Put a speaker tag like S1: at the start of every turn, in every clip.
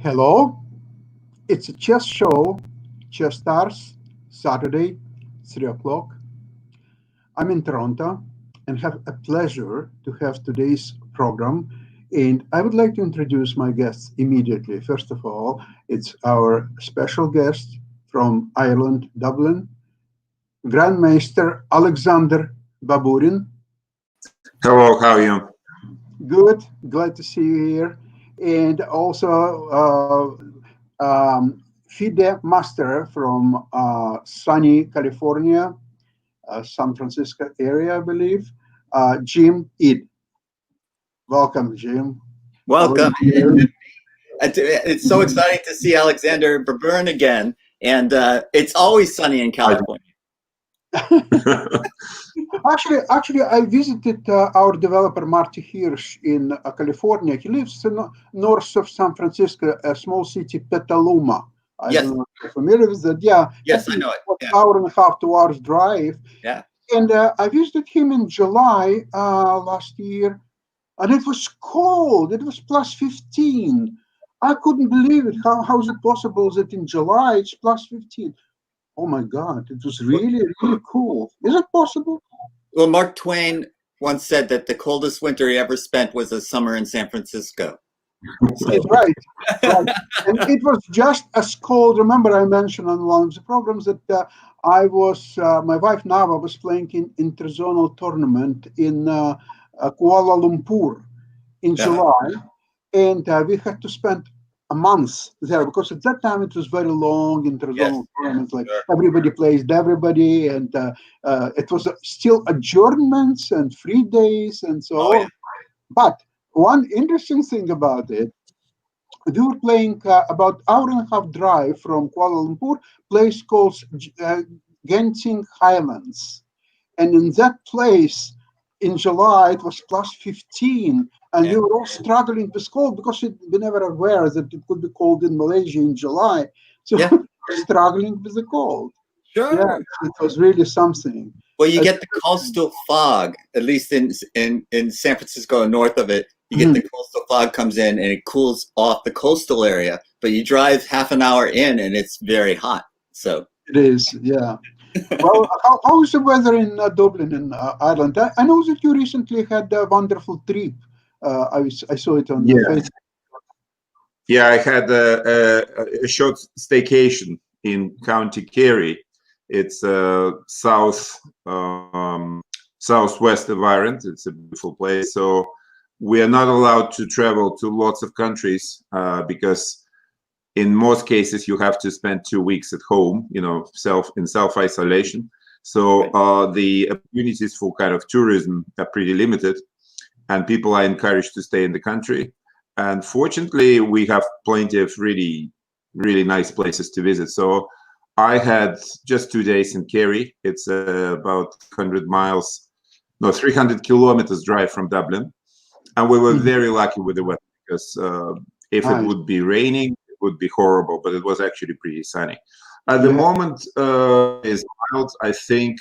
S1: Hello, it's a chess show. Chess starts Saturday, 3 o'clock. I'm in Toronto and have a pleasure to have today's program. And I would like to introduce my guests immediately. First of all, it's our special guest from Ireland, Dublin, Grandmaster Alexander Baburin.
S2: Hello, how are you?
S1: Good, glad to see you here. And also FIDE Master from sunny California, San Francisco area, I believe, Jim Id. Welcome, Jim.
S3: Welcome. It's so exciting to see Alexander Baburin again, and it's always sunny in California.
S1: Actually, I visited our developer Marty Hirsch in California. He lives north of San Francisco, a small city, Petaluma. I
S3: Yes.
S1: don't know if you're familiar with that. Yeah.
S3: Yes, I know it. Yeah.
S1: Hour and a half, 2 hours drive.
S3: Yeah.
S1: And I visited him in July last year, and it was cold. It was plus 15. I couldn't believe it. How is it possible that in July it's plus 15? Oh my God, it was really, really cool. Is it possible?
S3: Well, Mark Twain once said that the coldest winter he ever spent was a summer in San Francisco.
S1: It's right. And it was just as cold. Remember, I mentioned on one of the programs that my wife Nava was playing in interzonal tournament in Kuala Lumpur in July, and we had to spend a month there because at that time it was very long interzonal tournament. Like everybody plays everybody, and it was still adjournments and free days and so on. But one interesting thing about it, we were playing about hour and a half drive from Kuala Lumpur, place called Genting Highlands. And in that place, in July, it was plus 15. And we were all struggling with cold because we never aware that it could be cold in Malaysia in July. So struggling with the cold.
S3: Sure.
S1: Yeah, it was really something.
S3: Well, you get the coastal fog, at least in San Francisco and north of it. You get the coastal fog comes in and it cools off the coastal area, but you drive half an hour in and it's very hot. So
S1: it is, yeah. Well, how is the weather in Dublin in Ireland? I know that you recently had a wonderful trip. I saw it on Facebook.
S2: Yeah, I had a short staycation in County Kerry. It's southwest of Ireland. It's a beautiful place. So we are not allowed to travel to lots of countries because in most cases you have to spend 2 weeks at home, in self-isolation. So the opportunities for kind of tourism are pretty limited, and people are encouraged to stay in the country. And fortunately, we have plenty of really, really nice places to visit. So I had just 2 days in Kerry. It's about 300 kilometers drive from Dublin. And we were very lucky with the weather because if it would be raining, it would be horrible, but it was actually pretty sunny. At the moment, it's mild. I think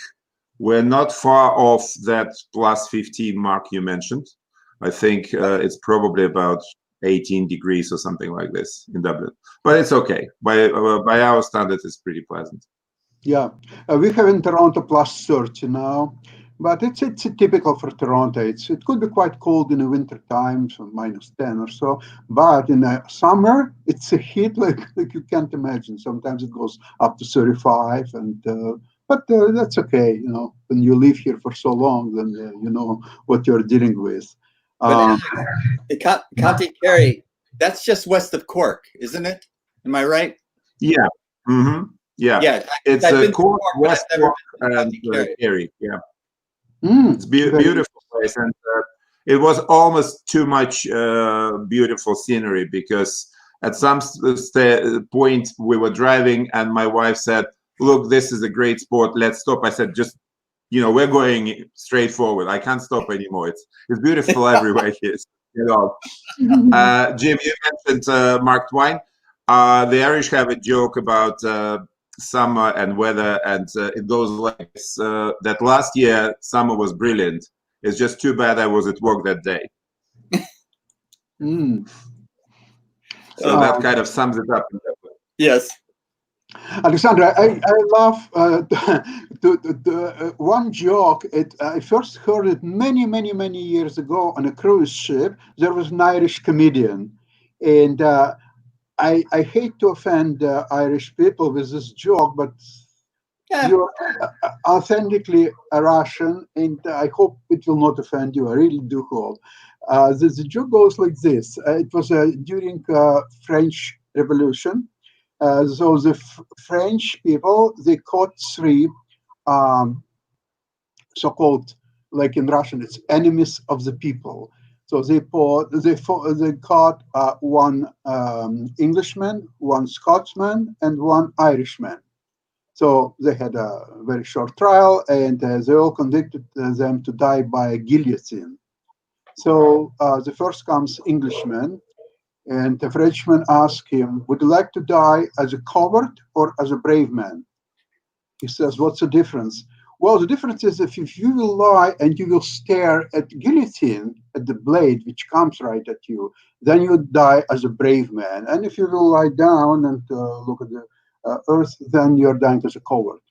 S2: we're not far off that plus 15 mark you mentioned. I think it's probably about 18 degrees or something like this in Dublin, but it's okay. By our standards, it's pretty pleasant.
S1: Yeah, we have in Toronto plus 30 now, but it's typical for Toronto. It could be quite cold in the winter time, so minus 10 or so. But in the summer, it's a heat like you can't imagine. Sometimes it goes up to 35, but that's okay. When you live here for so long, then you know what you're dealing with.
S3: County Kerry, that's just west of Cork, isn't it? Am I right?
S2: Yeah. Yeah. It's Cork, West Cork, and Kerry. Yeah. It's beautiful place, and it was almost too much beautiful scenery because at some point we were driving and my wife said, "Look, this is a great spot. Let's stop." I said, "Just we're going straight forward. I can't stop anymore. It's beautiful everywhere here." Jim, you mentioned Mark Twain. The Irish have a joke about summer and weather, and it goes like this, that last year summer was brilliant. It's just too bad I was at work that day. So that kind of sums it up.
S3: Yes.
S1: Alexander, I love one joke. I first heard it many years ago on a cruise ship. There was an Irish comedian, and I hate to offend Irish people with this joke, but you're authentically a Russian, and I hope it will not offend you. I really do hope. The joke goes like this. It was during French Revolution. So the French people, they caught 3 so-called, like in Russian, it's enemies of the people. So they caught 1 Englishman, 1 Scotsman, and 1 Irishman. So they had a very short trial, and they all convicted them to die by a guillotine. So the first comes Englishman, and the Frenchman asked him, "Would you like to die as a coward or as a brave man?" He says, "What's the difference?" "Well, the difference is if you will lie and you will stare at guillotine, at the blade which comes right at you, then you die as a brave man. And if you will lie down and look at the earth, then you're dying as a coward."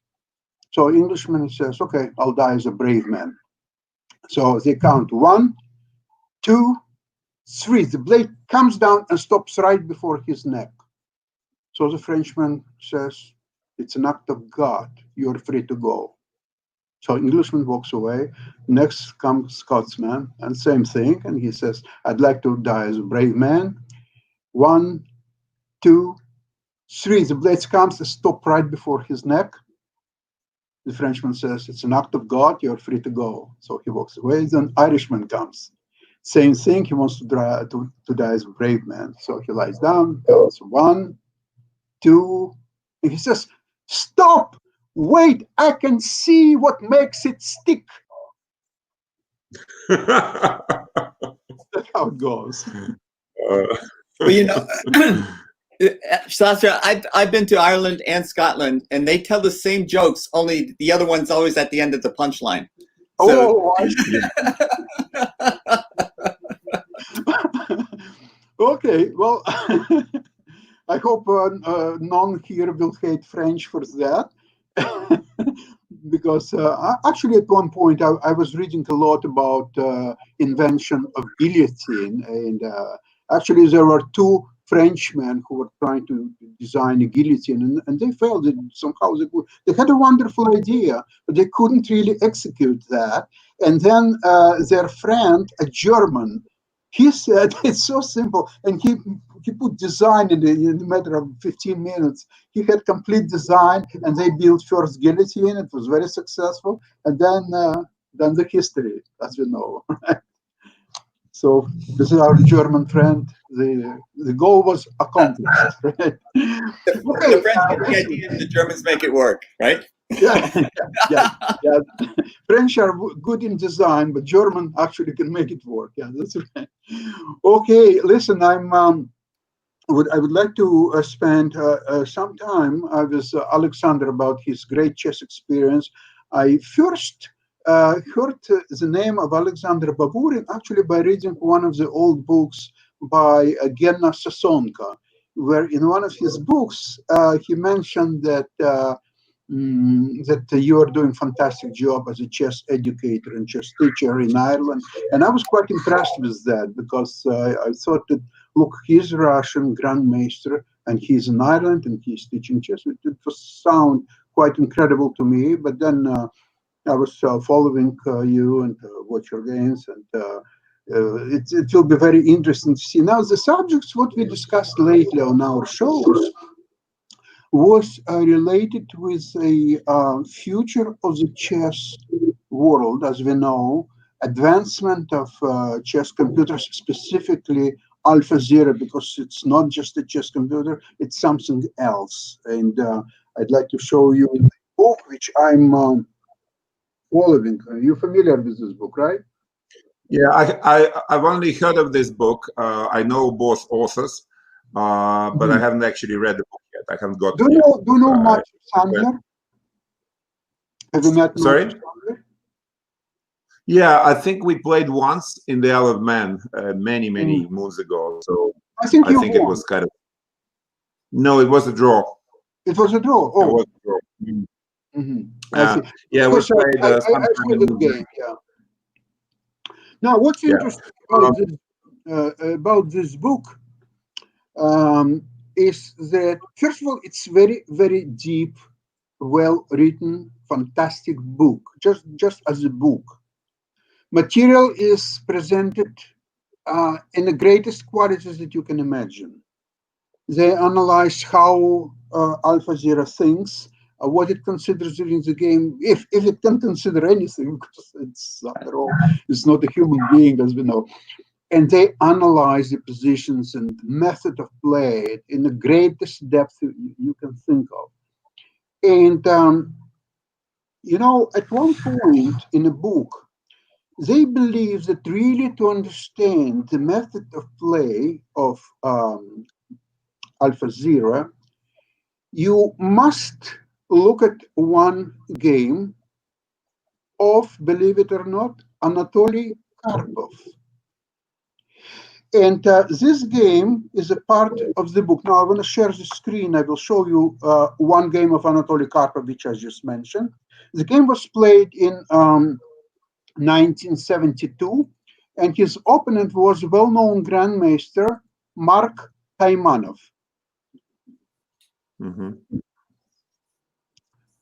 S1: So Englishman says, "Okay, I'll die as a brave man." So they count 1, 2, 3. The blade comes down and stops right before his neck. So the Frenchman says, "It's an act of God. You're free to go." So Englishman walks away. Next comes Scotsman, and same thing. And he says, "I'd like to die as a brave man." 1, 2, 3. The blade comes to stop right before his neck. The Frenchman says, "It's an act of God. You're free to go." So he walks away. Then Irishman comes. Same thing. He wants to die as a brave man. So he lies down, counts 1, 2, and he says, "Stop! Wait! I can see what makes it stick." That's how it goes.
S3: Well, you know, Sasha, I've been to Ireland and Scotland, and they tell the same jokes, only the other one's always at the end of the punchline. So,
S1: I see. Okay, well, I hope none here will hate French for that. Because actually at one point I was reading a lot about invention of guillotine, and actually there were 2 Frenchmen who were trying to design a guillotine, and they failed. Somehow they had a wonderful idea, but they couldn't really execute that. And then their friend, a German, he said, "It's so simple," and he put design in the matter of 15 minutes. He had complete design, and they built first guillotine. It was very successful, and then the history, as we know. So this is our German friend. The goal was accomplished. Right?
S3: Okay, the French get the idea, and the Germans make it work, right?
S1: Yeah. French are good in design, but German actually can make it work. Yeah, that's right. Okay, listen, I would like to spend some time with Alexander about his great chess experience. I first heard the name of Alexander Baburin actually by reading one of the old books by Genna Sasonka, where in one of his books he mentioned that that you are doing fantastic job as a chess educator and chess teacher in Ireland. And I was quite impressed with that, because I thought that, look, he's a Russian grandmaster and he's in Ireland and he's teaching chess. It was sound quite incredible to me. But then I was following you and watch your games, and it will be very interesting to see. Now, the subjects what we discussed lately on our shows was related with a future of the chess world. As we know, advancement of chess computers, specifically AlphaZero, because it's not just a chess computer, it's something else. And I'd like to show you the book which I'm following. Are you familiar with this book, right?
S2: Yeah, I've only heard of this book. I know both authors, but I haven't actually read the book yet. I haven't got.
S1: Do you know Matthew Sandler? Have you met
S2: Sorry?
S1: Matthew Sandler?
S2: Yeah, I think we played once in the Isle of Man many moons ago. So
S1: I think
S2: it was kind of. No, it was a draw.
S1: It was a draw.
S2: It
S1: Oh,
S2: was a draw. Mhm.
S1: I see.
S2: Yeah, we
S1: Because
S2: played
S1: I
S2: sometime
S1: saw the
S2: in-
S1: game. Yeah. Now, what's
S2: Yeah.
S1: interesting about this book is that, first of all, it's very, very deep, well-written, fantastic book, just as a book. Material is presented in the greatest qualities that you can imagine. They analyze how AlphaZero thinks, what it considers during the game, if it can consider anything, because it's, after all, it's not a human being, as we know. And they analyze the positions and method of play in the greatest depth you can think of. And, at one point in a book, they believe that really to understand the method of play of AlphaZero, you must look at one game of, believe it or not, Anatoly Karpov. And this game is a part of the book. Now, I'm going to share the screen. I will show you one game of Anatoly Karpov, which I just mentioned. The game was played in 1972, and his opponent was well-known grandmaster Mark Taimanov.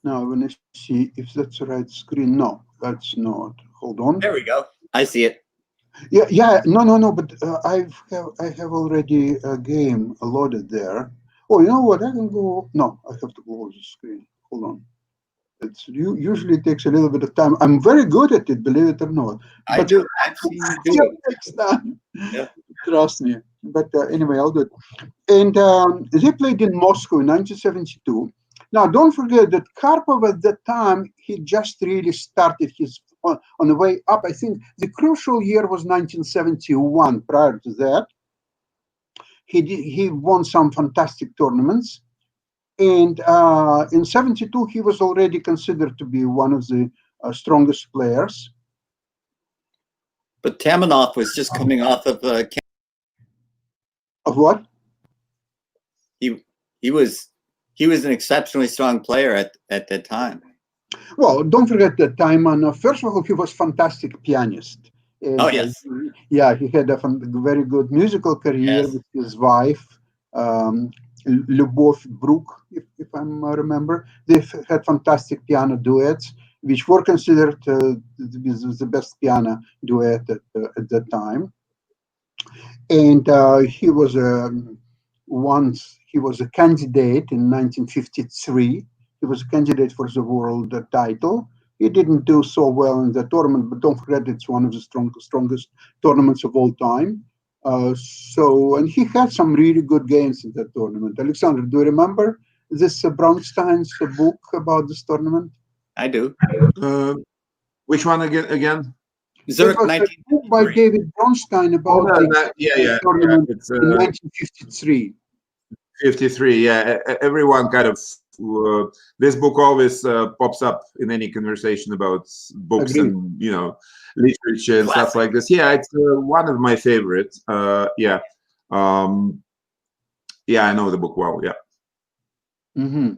S1: Now, I'm going to see if that's the right screen. No, that's not. Hold on.
S3: There we go. I see it.
S1: Yeah. No. But I have already a game loaded there. Oh, you know what? I can go. No, I have to close the screen. Hold on. It's usually takes a little bit of time. I'm very good at it, believe it or not.
S3: I
S1: But
S3: do. I've seen you do
S1: it
S3: it.
S1: takes time.
S3: Yeah.
S1: Trust me. But anyway, I'll do it. And they played in Moscow in 1972. Now, don't forget that Karpov at that time, he just really started his on the way up. I think the crucial year was 1971. Prior to that, he won some fantastic tournaments. And in 72, he was already considered to be one of the strongest players.
S3: But Taimanov was just coming off of
S1: Of what?
S3: He was an exceptionally strong player at that time.
S1: Well, don't forget that Taimanov, first of all, he was a fantastic pianist. And,
S3: Oh, yes.
S1: He had a very good musical career
S3: Yes.
S1: with his wife, Lyubov Bruk, if I remember. They had fantastic piano duets, which were considered the best piano duet at that time. And he was he was a candidate in 1953. He was a candidate for the world title. He didn't do so well in the tournament, but don't forget it's one of the strongest tournaments of all time. And he had some really good games in that tournament. Alexander, do you remember this Bronstein's book about this tournament?
S3: I do.
S2: Which one again?
S3: Zurich,
S1: it was a book by David Bronstein about the tournament
S2: it's,
S1: in 1953.
S2: 53, yeah. Everyone kind of this book always pops up in any conversation about books. Agreed. And literature and stuff like this. Yeah, it's one of my favorites. Yeah, I know the book well. Yeah.
S1: Mm-hmm.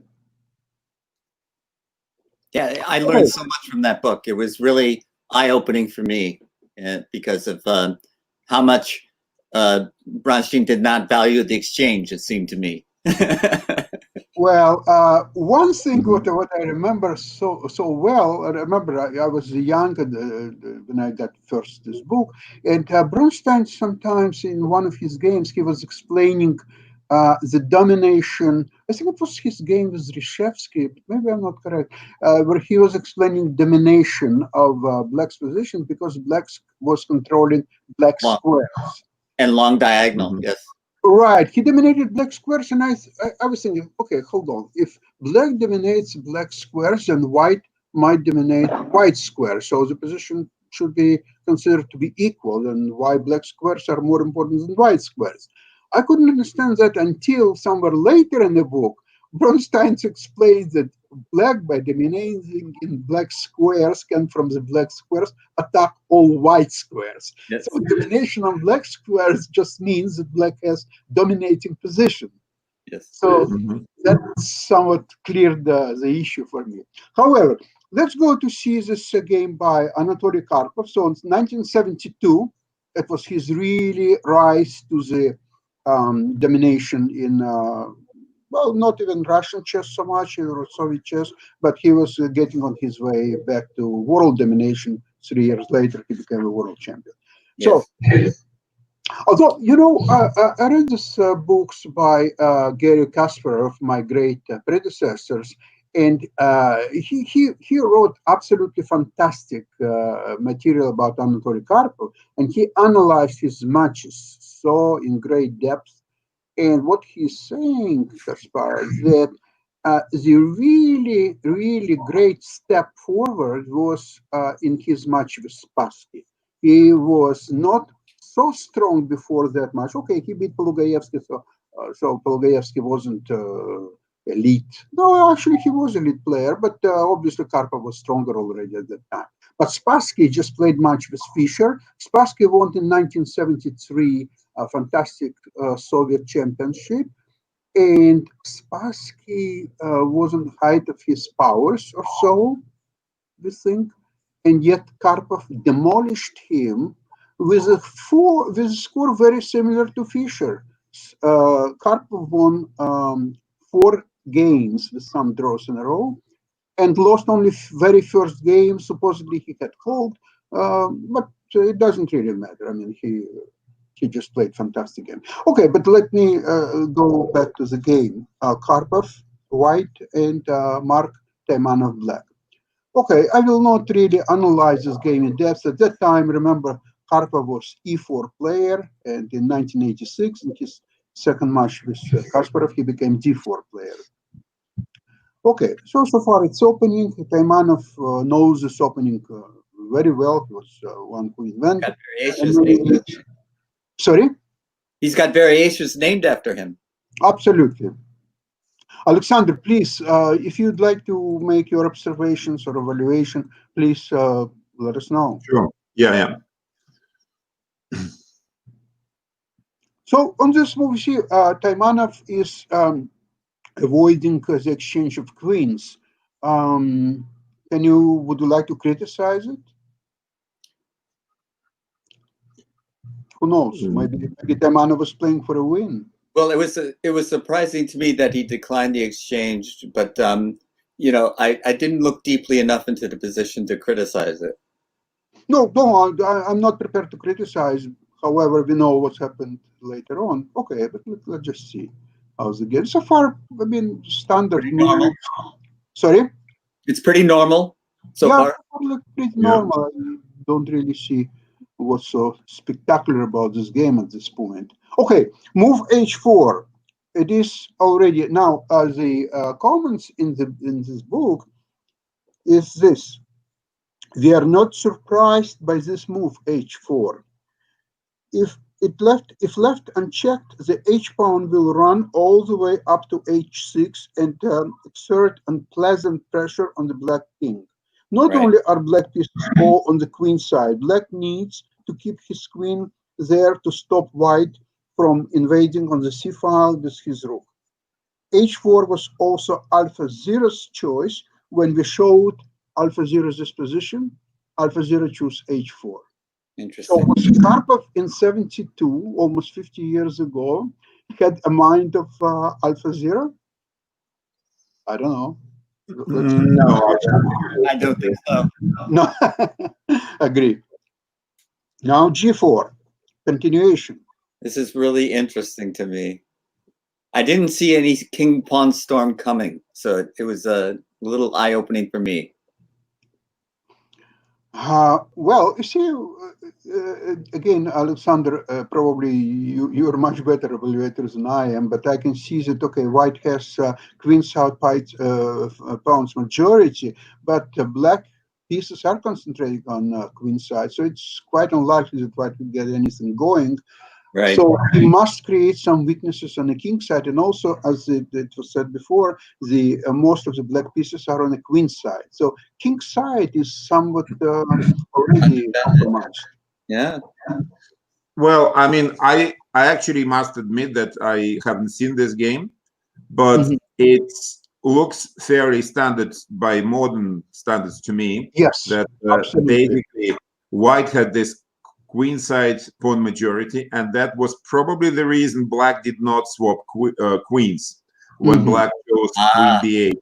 S3: Yeah, I learned so much from that book. It was really eye-opening for me because of how much Bronstein did not value the exchange, it seemed to me.
S1: Well, one thing what I remember so well, I remember I was young when I got first this book, and Bronstein sometimes in one of his games he was explaining the domination. I think it was his game with Reshevsky, but maybe I'm not correct, where he was explaining domination of Black's position because Black was controlling Black squares.
S3: And long diagonal, yes.
S1: Right, he dominated Black squares, and I was thinking, okay, hold on. If Black dominates Black squares, then White might dominate White squares. So the position should be considered to be equal, and why Black squares are more important than White squares. I couldn't understand that until somewhere later in the book, Bronstein explains that Black, by dominating in Black squares, can from the Black squares attack all White squares. Yes. So domination on Black squares just means that Black has dominating position.
S3: Yes.
S1: So that somewhat cleared the issue for me. However, let's go to see this game by Anatoly Karpov. So in 1972, it was his really rise to the domination in, well, not even Russian chess so much, or Soviet chess, but he was getting on his way back to world domination. 3 years later, he became a world champion. So, although, you know, I read these books by Gary Kasparov, my great predecessors, and he wrote absolutely fantastic material about Anatoly Karpov, and he analyzed his matches so in great depth. And what he's saying, Kaspar, is that the really, really great step forward was in his match with Spassky. He was not so strong before that match. Okay, he beat Polugaevsky, so Polugaevsky wasn't elite. No, actually, he was elite player, but obviously Karpov was stronger already at that time. But Spassky just played match with Fischer. Spassky won in 1973 a fantastic Soviet championship, and Spassky was on the height of his powers or so, we think, and yet Karpov demolished him with a score very similar to Fischer. Karpov won 4 games with some draws in a row, and lost only very first game. Supposedly he had cold, but it doesn't really matter. I mean, he just played fantastic game. Okay, but let me go back to the game. Karpov, white, and Mark Taimanov, black. Okay, I will not really analyze this game in depth. At that time, remember, Karpov was E4 player, and in 1986, in his second match with Kasparov, he became D4 player. Okay, so far it's opening. Taimanov knows this opening very well. He was one who invented. Sorry?
S3: He's got variations named after him.
S1: Absolutely. Alexander, please, if you'd like to make your observations or evaluation, please let us know.
S2: Sure. Yeah.
S1: So on this move, you see, Taimanov is avoiding the exchange of queens. Would you like to criticize it? Who knows? Maybe Taimanov was playing for a win.
S3: Well, it was surprising to me that he declined the exchange, but you know, I didn't look deeply enough into the position to criticize it.
S1: No, I'm not prepared to criticize. However, we know what's happened later on. Okay, but let's just see how's the game so far. I mean, standard.
S3: Normal.
S1: Sorry.
S3: It's pretty normal so far.
S1: Pretty normal. I don't really see what's so spectacular about this game at this point. Okay, move h4. It is already now. The comments in this book is this: we are not surprised by this move h4. If left unchecked, the h pawn will run all the way up to h6 and exert unpleasant pressure on the black king. Not only are black pieces all on the queen side, black needs to keep his queen there to stop white from invading on the c file with his rook. h4 was also Alpha Zero's choice when we showed Alpha Zero's disposition. Alpha Zero chose h4.
S3: Interesting.
S1: So was Karpov in 72, almost 50 years ago, had a mind of Alpha Zero? I don't know.
S2: No,
S3: I don't think so.
S1: No, agree. Now G4, continuation.
S3: This is really interesting to me. I didn't see any king pawn storm coming, so it was a little eye-opening for me.
S1: Well, you see, again, Alexander, probably you're much better evaluators than I am, but I can see that, okay, white has queen side pawns majority, but black pieces are concentrating on queen side, so it's quite unlikely that white will get anything going.
S3: Right.
S1: So he must create some weaknesses on the king side, and also, as it was said before, the most of the black pieces are on the queen side. So king side is somewhat already compromised.
S3: Yeah.
S2: Well, I mean, I actually must admit that I haven't seen this game. but it looks fairly standard by modern standards to me.
S1: Yes,
S2: that
S1: absolutely.
S2: basically white had this queenside pawn majority, and that was probably the reason black did not swap queens when black chose queen b8,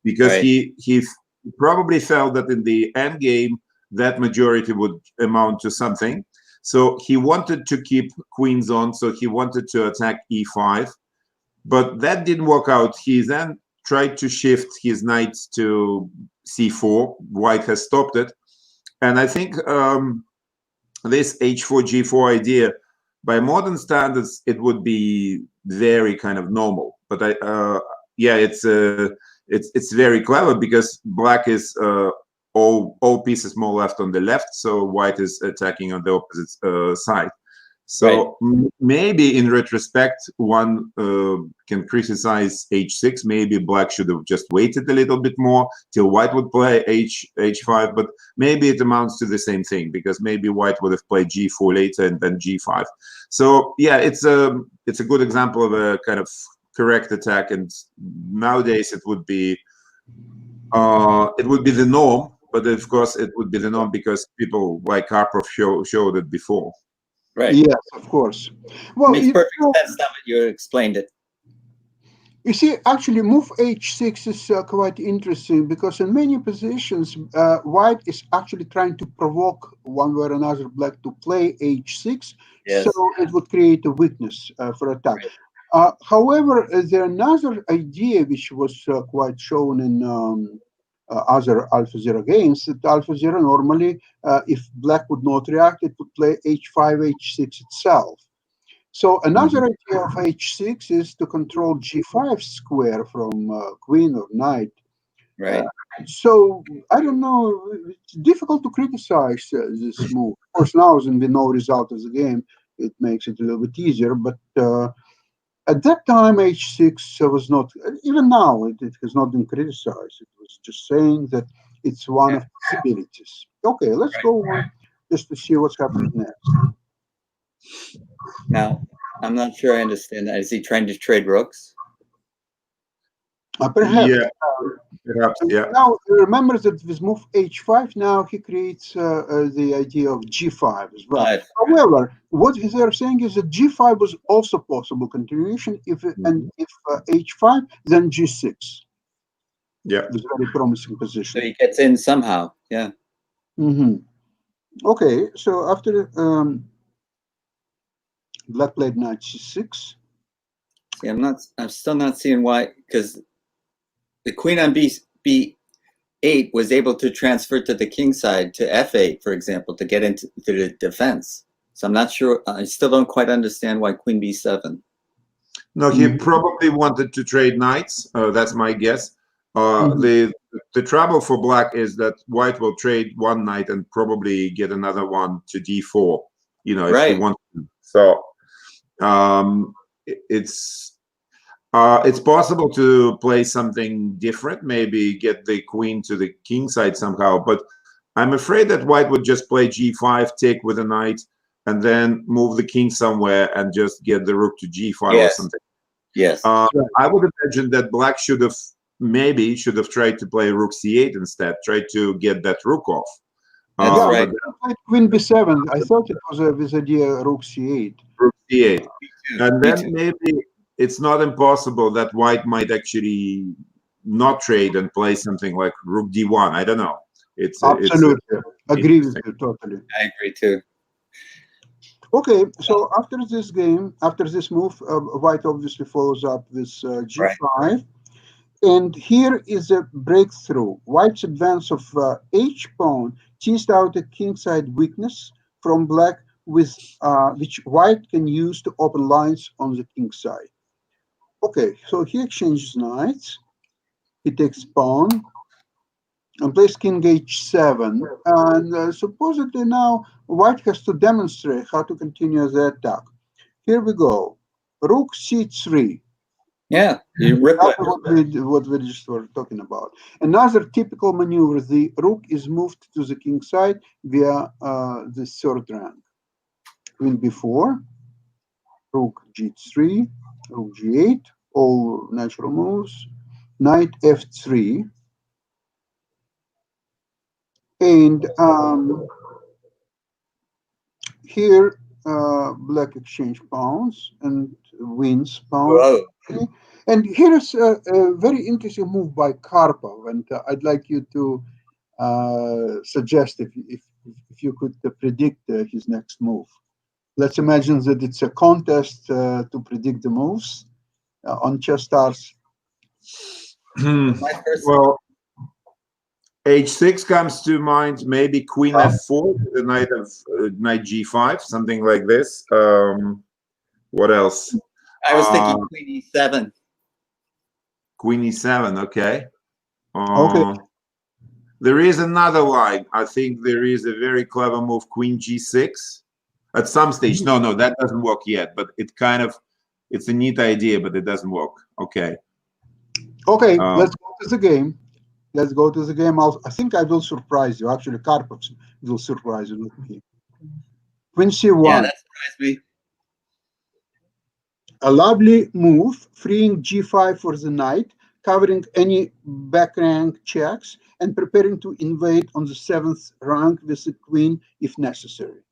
S2: because he probably felt that in the end game that majority would amount to something. So he wanted to keep queens on, so he wanted to attack e5, but that didn't work out. He then tried to shift his knight to c4. White has stopped it, and I think this h4 g4 idea, by modern standards, it would be very kind of normal. But it's very clever, because black is all pieces more left on the left, so white is attacking on the opposite side. So maybe in retrospect, one can criticize h6. Maybe black should have just waited a little bit more till white would play h5, but maybe it amounts to the same thing, because maybe white would have played g4 later and then g5. So yeah, it's a good example of a kind of correct attack, and nowadays it would be the norm. But of course, it would be the norm because people like Karpov showed it before.
S3: Right.
S1: Yes, of course. Well,
S3: it makes perfect sense now that you explained it.
S1: You see, actually, move h6 is quite interesting, because in many positions, white is actually trying to provoke one way or another black to play h6, so it would create a weakness for attack. However, there's another idea which was quite shown in other AlphaZero games, that AlphaZero normally, if black would not react, it would play h5, h6 itself. So another idea of h6 is to control g5 square from queen or knight.
S3: Right.
S1: So I don't know, it's difficult to criticize this move. Of course, now when we know result of the game, it makes it a little bit easier, but at that time, h6 was not, even now, it has not been criticized. It was just saying that it's one of the possibilities. Okay, let's go on just to see what's happening next.
S3: Now, I'm not sure I understand that. Is he trying to trade rooks?
S1: Perhaps.
S2: Yeah. Perhaps, yeah.
S1: Now, remember that with move h5, now he creates the idea of g5 as well. However, what they're saying is that g5 was also possible continuation, and if h5, then g6.
S2: Yeah.
S1: It's a very promising position.
S3: So he gets in somehow, yeah.
S1: Okay, so after black played knight c6.
S3: See, I'm still not seeing why, because the queen on b8 was able to transfer to the king side to f8, for example, to get into the defense. So I'm not sure. I still don't quite understand why queen b7.
S2: No, he probably wanted to trade knights. That's my guess. The trouble for black is that white will trade one knight and probably get another one to d4. If he wants to. So it's possible to play something different, maybe get the queen to the king side somehow, but I'm afraid that white would just play g5, take with a knight, and then move the king somewhere and just get the rook to g5 or something.
S3: Yes.
S2: I would imagine that black should have tried to play rook c8 instead, try to get that rook off.
S3: That's right.
S1: Queen b7. I thought it was this idea rook c8.
S2: Rook c8. And then maybe it's not impossible that white might actually not trade and play something like rook d1. I don't know.
S1: Absolutely. Agree with you totally.
S3: I agree too.
S1: Okay, so after this game, after this move, white obviously follows up with g5. And here is a breakthrough. White's advance of h-pawn teased out a kingside weakness from black, with which white can use to open lines on the king side. Okay, so he exchanges knights. He takes pawn and plays king h7. And supposedly now white has to demonstrate how to continue the attack. Here we go. Rook c3.
S3: Yeah, you rip
S1: That's what we just were talking about. Another typical maneuver, the rook is moved to the king side via the third rank. Queen b4, rook g3, rook g8. all natural moves. Knight f3. And here, black exchange pawns and wins pawn.
S3: Whoa.
S1: And here is a very interesting move by Karpov, and I'd like you to suggest if you could predict his next move. Let's imagine that it's a contest to predict the moves on Chess Stars.
S2: Well, h6 comes to mind. Maybe queen f4, the knight of knight g5, something like this. What else?
S3: I was thinking queen e7.
S2: Queen e7. Okay.
S1: Okay.
S2: There is another line. I think there is a very clever move, queen g6. At some stage, no, that doesn't work yet. But it's a neat idea, but it doesn't work. Okay.
S1: Okay, let's go to the game. Let's go to the game. I think I will surprise you. Actually, Karpov will surprise you, not me. Queen c1.
S3: Yeah, that surprised me.
S1: A lovely move, freeing g5 for the knight, covering any back rank checks, and preparing to invade on the 7th rank with the queen if necessary.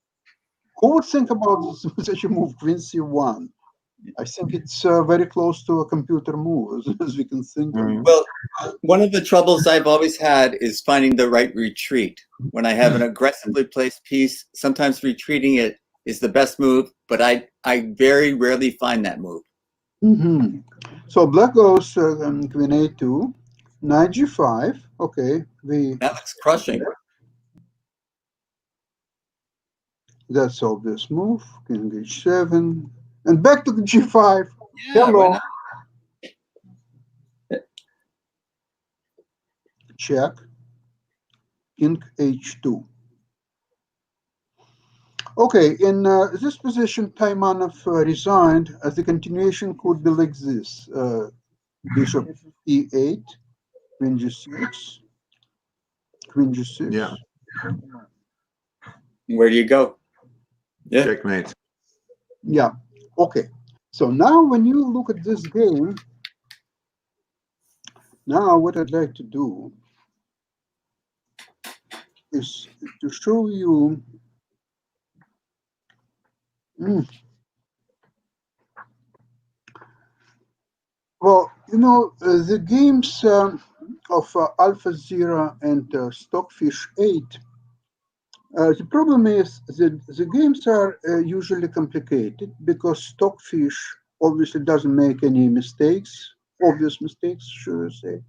S1: Who would think about such a move, queen c1? I think it's very close to a computer move, as we can think of.
S3: Well, one of the troubles I've always had is finding the right retreat. When I have an aggressively placed piece, sometimes retreating it is the best move, but I very rarely find that move.
S1: Mm-hmm. So black goes queen a2, knight g5. Okay,
S3: That looks crushing.
S1: That's obvious move. King h7, and back to g5.
S3: Yeah,
S1: Hello. Check. King h2. Okay, in this position, Taimanov resigned. As the continuation could be like this: bishop e8, queen g6, queen g6.
S2: Yeah.
S3: Where do you go? Yeah.
S2: Checkmate.
S1: Yeah. Okay. So now, when you look at this game, now what I'd like to do is to show you. Well, you know, the games of AlphaZero and Stockfish 8, the problem is that the games are usually complicated because Stockfish obviously doesn't make any mistakes, obvious mistakes, should I say.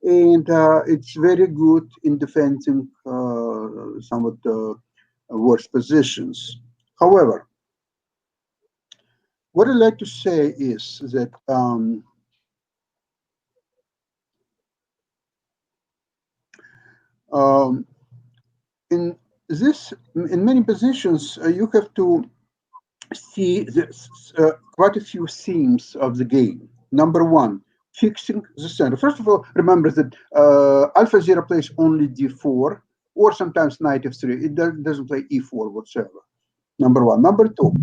S1: And it's very good in defending somewhat worse positions. However, what I'd like to say is that in many positions, you have to see quite a few themes of the game. Number one, fixing the center. First of all, remember that AlphaZero plays only d4 or sometimes knight f3. It doesn't play e4 whatsoever. Number one. Number two,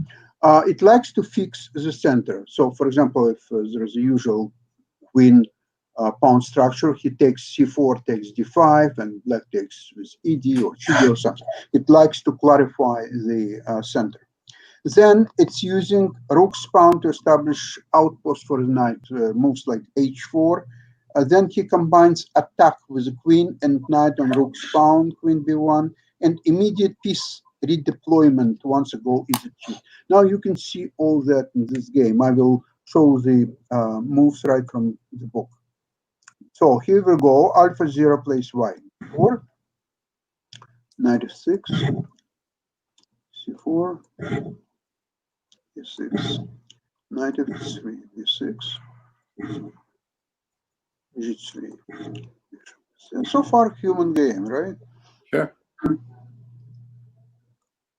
S1: it likes to fix the center. So, for example, if there's a usual queen pawn structure, he takes c4, takes d5, and black takes with ed or gd or something. It likes to clarify the center. Then it's using rook's pawn to establish outposts for the knight, moves like h4. Then he combines attack with the queen and knight on rook's pawn, queen b1, and immediate piece redeployment once a goal is achieved. Now you can see all that in this game. I will show the moves right from the book. So here we go. AlphaZero plays y4, knight f6, c4, e6, knight f3, e6, g3. And so far, human game, right?
S3: Sure.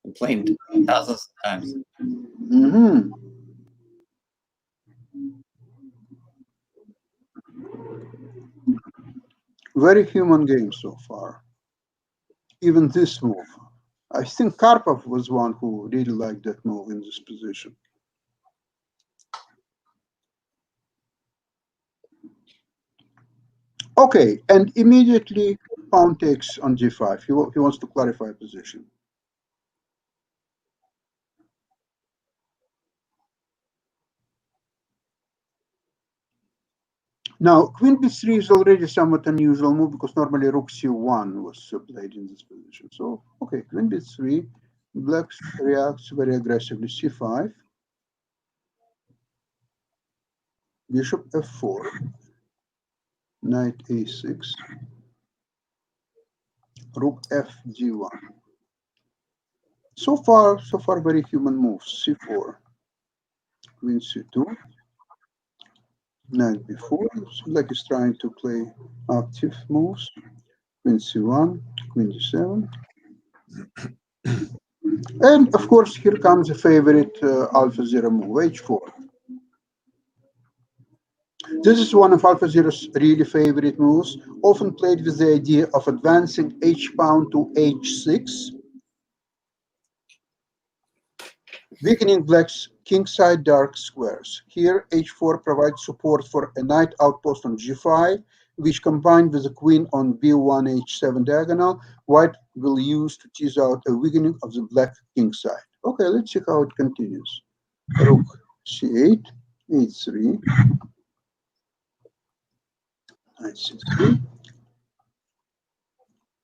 S3: Complained thousands of times.
S1: Mm-hmm. Very human game so far. Even this move. I think Karpov was one who really liked that move in this position. Okay, and immediately pawn takes on g5. He wants to clarify position. Now, queen b3 is already somewhat unusual move because normally rook c1 was played in this position. So, okay, queen b3, black reacts very aggressively, c5, bishop f4, knight a6, rook f g1. So far, very human moves. c4, queen c2, knight b4. Black is trying to play active moves. Queen c1, queen d7. And of course, here comes a favorite AlphaZero move, h4. This is one of AlphaZero's really favorite moves, often played with the idea of advancing h pawn to h6, weakening black's kingside dark squares. Here, h4 provides support for a knight outpost on g5, which combined with the queen on b1 h7 diagonal, white will use to tease out a weakening of the black kingside. Okay, let's see how it continues. Rook c8, h3, knight c3,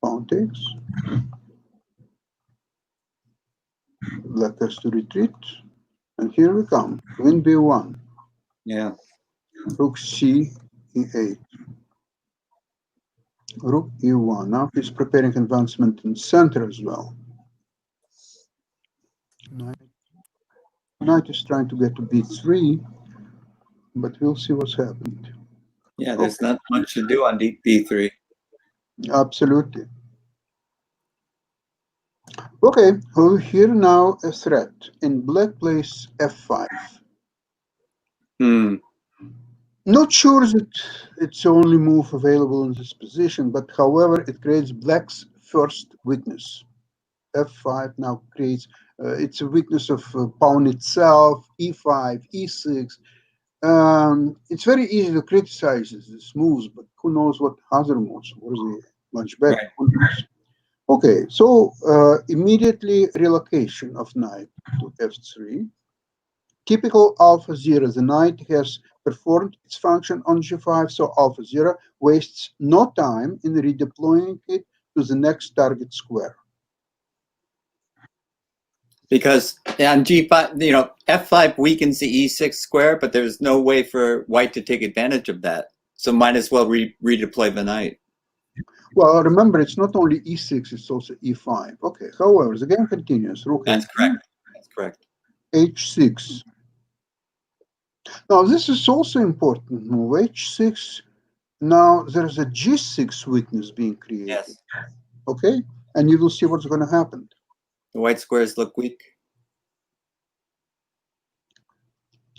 S1: pawn takes. Black has to retreat, and here we come. Queen b1.
S3: Yeah.
S1: Rook c e8. Rook e1. Now he's preparing advancement in center as well. Knight is trying to get to b3, but we'll see what's happened.
S3: Yeah, there's not much to do on b3.
S1: Absolutely. Okay, well, here now a threat. In black plays f5. Not sure that it's the only move available in this position, but however, it creates black's first weakness. f5 now creates, it's a weakness of pawn itself, e5, e6. It's very easy to criticize these moves, but who knows what other moves, or the much better. Right. Okay, so immediately relocation of knight to f3. Typical AlphaZero, the knight has performed its function on g5, so AlphaZero wastes no time in redeploying it to the next target square.
S3: Because on g5, f5 weakens the e6 square, but there's no way for white to take advantage of that. So might as well redeploy the knight.
S1: Well, remember, it's not only e6, it's also e5. Okay, however, the game continues. Rook
S3: That's correct. That's correct.
S1: h6. Now, this is also important move. h6. Now, there's a g6 weakness being created.
S3: Yes.
S1: Okay, and you will see what's going to happen.
S3: The white squares look weak.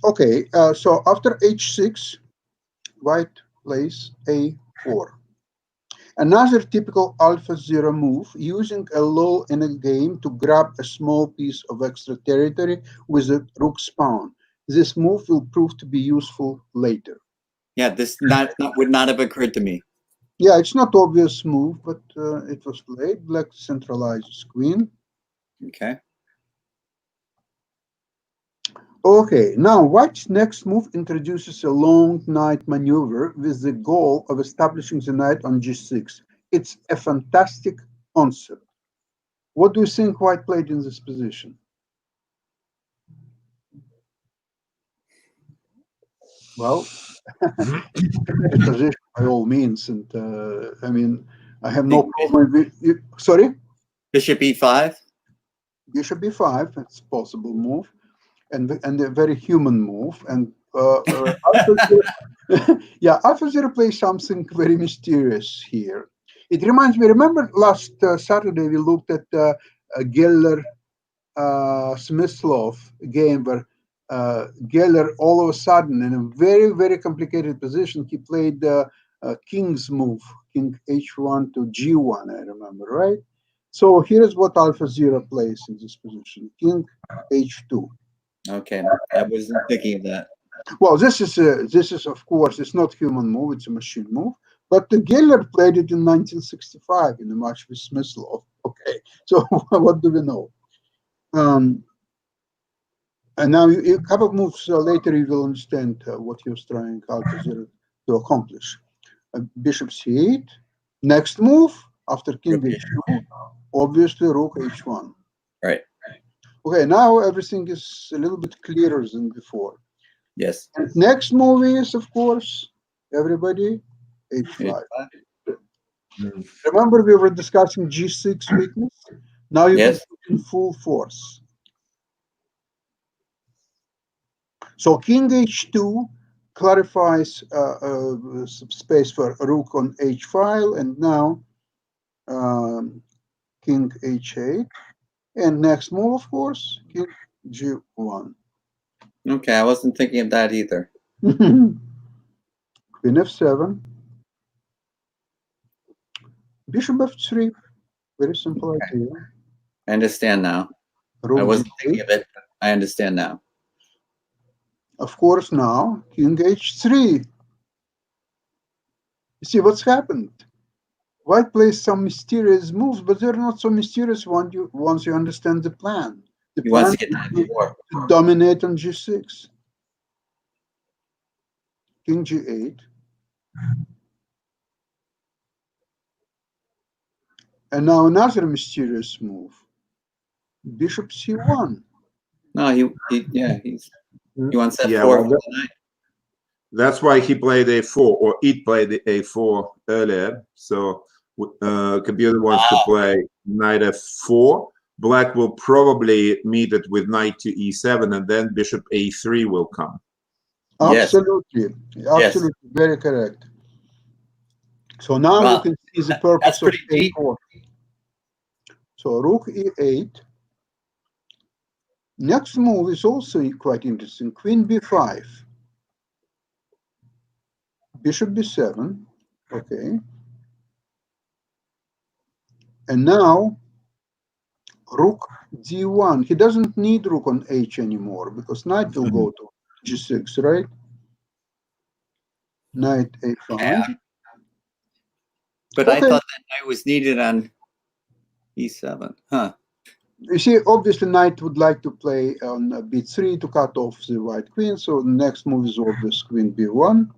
S1: Okay, so after h6, white plays a4. Another typical AlphaZero move, using a lull in a game to grab a small piece of extra territory with a rook's pawn. This move will prove to be useful later.
S3: Yeah, this would not have occurred to me.
S1: Yeah, it's not obvious move, but it was played. Black centralizes queen.
S3: Okay.
S1: Okay, now white's next move introduces a long knight maneuver with the goal of establishing the knight on g6. It's a fantastic concept. What do you think white played in this position? Well, position by all means, and I mean, I have no problem with it. Sorry?
S3: Bishop e5?
S1: Bishop e5, that's a possible move. And a very human move. And yeah, AlphaZero plays something very mysterious here. It reminds me, remember last Saturday we looked at Geller Smyslov game where Geller all of a sudden in a very, very complicated position, he played the king's move, king h1 to g1, I remember, right? So here's what AlphaZero plays in this position, king h2.
S3: Okay, I wasn't thinking of that.
S1: Well, this is of course, it's not human move, it's a machine move. But the Geller played it in 1965 in a match with Smyslov. Okay, so what do we know? And now, a couple of moves later, you will understand what he was trying to accomplish. Bishop c8. Next move, after king h2, obviously rook h1.
S3: Right.
S1: Okay, now everything is a little bit clearer than before.
S3: Yes.
S1: And next move is, of course, everybody, h5. Remember, we were discussing g6 weakness? Now you can put in full force. So king h2 clarifies some space for rook on h file, and now king h8. And next move, of course, king g1.
S3: Okay, I wasn't thinking of that either.
S1: Queen f7. Bishop f3. Very simple idea.
S3: I understand now.
S1: Rook
S3: I wasn't
S1: d8.
S3: thinking of it. I understand now.
S1: Of course, now king h3. You see what's happened? White plays some mysterious moves, but they're not so mysterious once you understand the plan. The
S3: He
S1: plan
S3: wants to get
S1: to dominate on g6. King g8. And now another mysterious move. Bishop c1.
S3: No, he wants that
S2: that's why he played a4, or it played a4 earlier. So computer wants to play knight f4. Black will probably meet it with knight to e7, and then bishop a3 will come.
S1: Absolutely. Yes. Absolutely. Yes. Very correct. So now you can see the purpose of a4. So rook e8. Next move is also quite interesting. Queen b5. Bishop b7. Okay. And now rook d1. He doesn't need rook on h anymore because knight will go to g6, right? Knight a5.
S3: Yeah. But I thought that knight was needed on e7. Huh.
S1: You see, obviously, knight would like to play on b3 to cut off the white queen. So the next move is obvious, queen b1.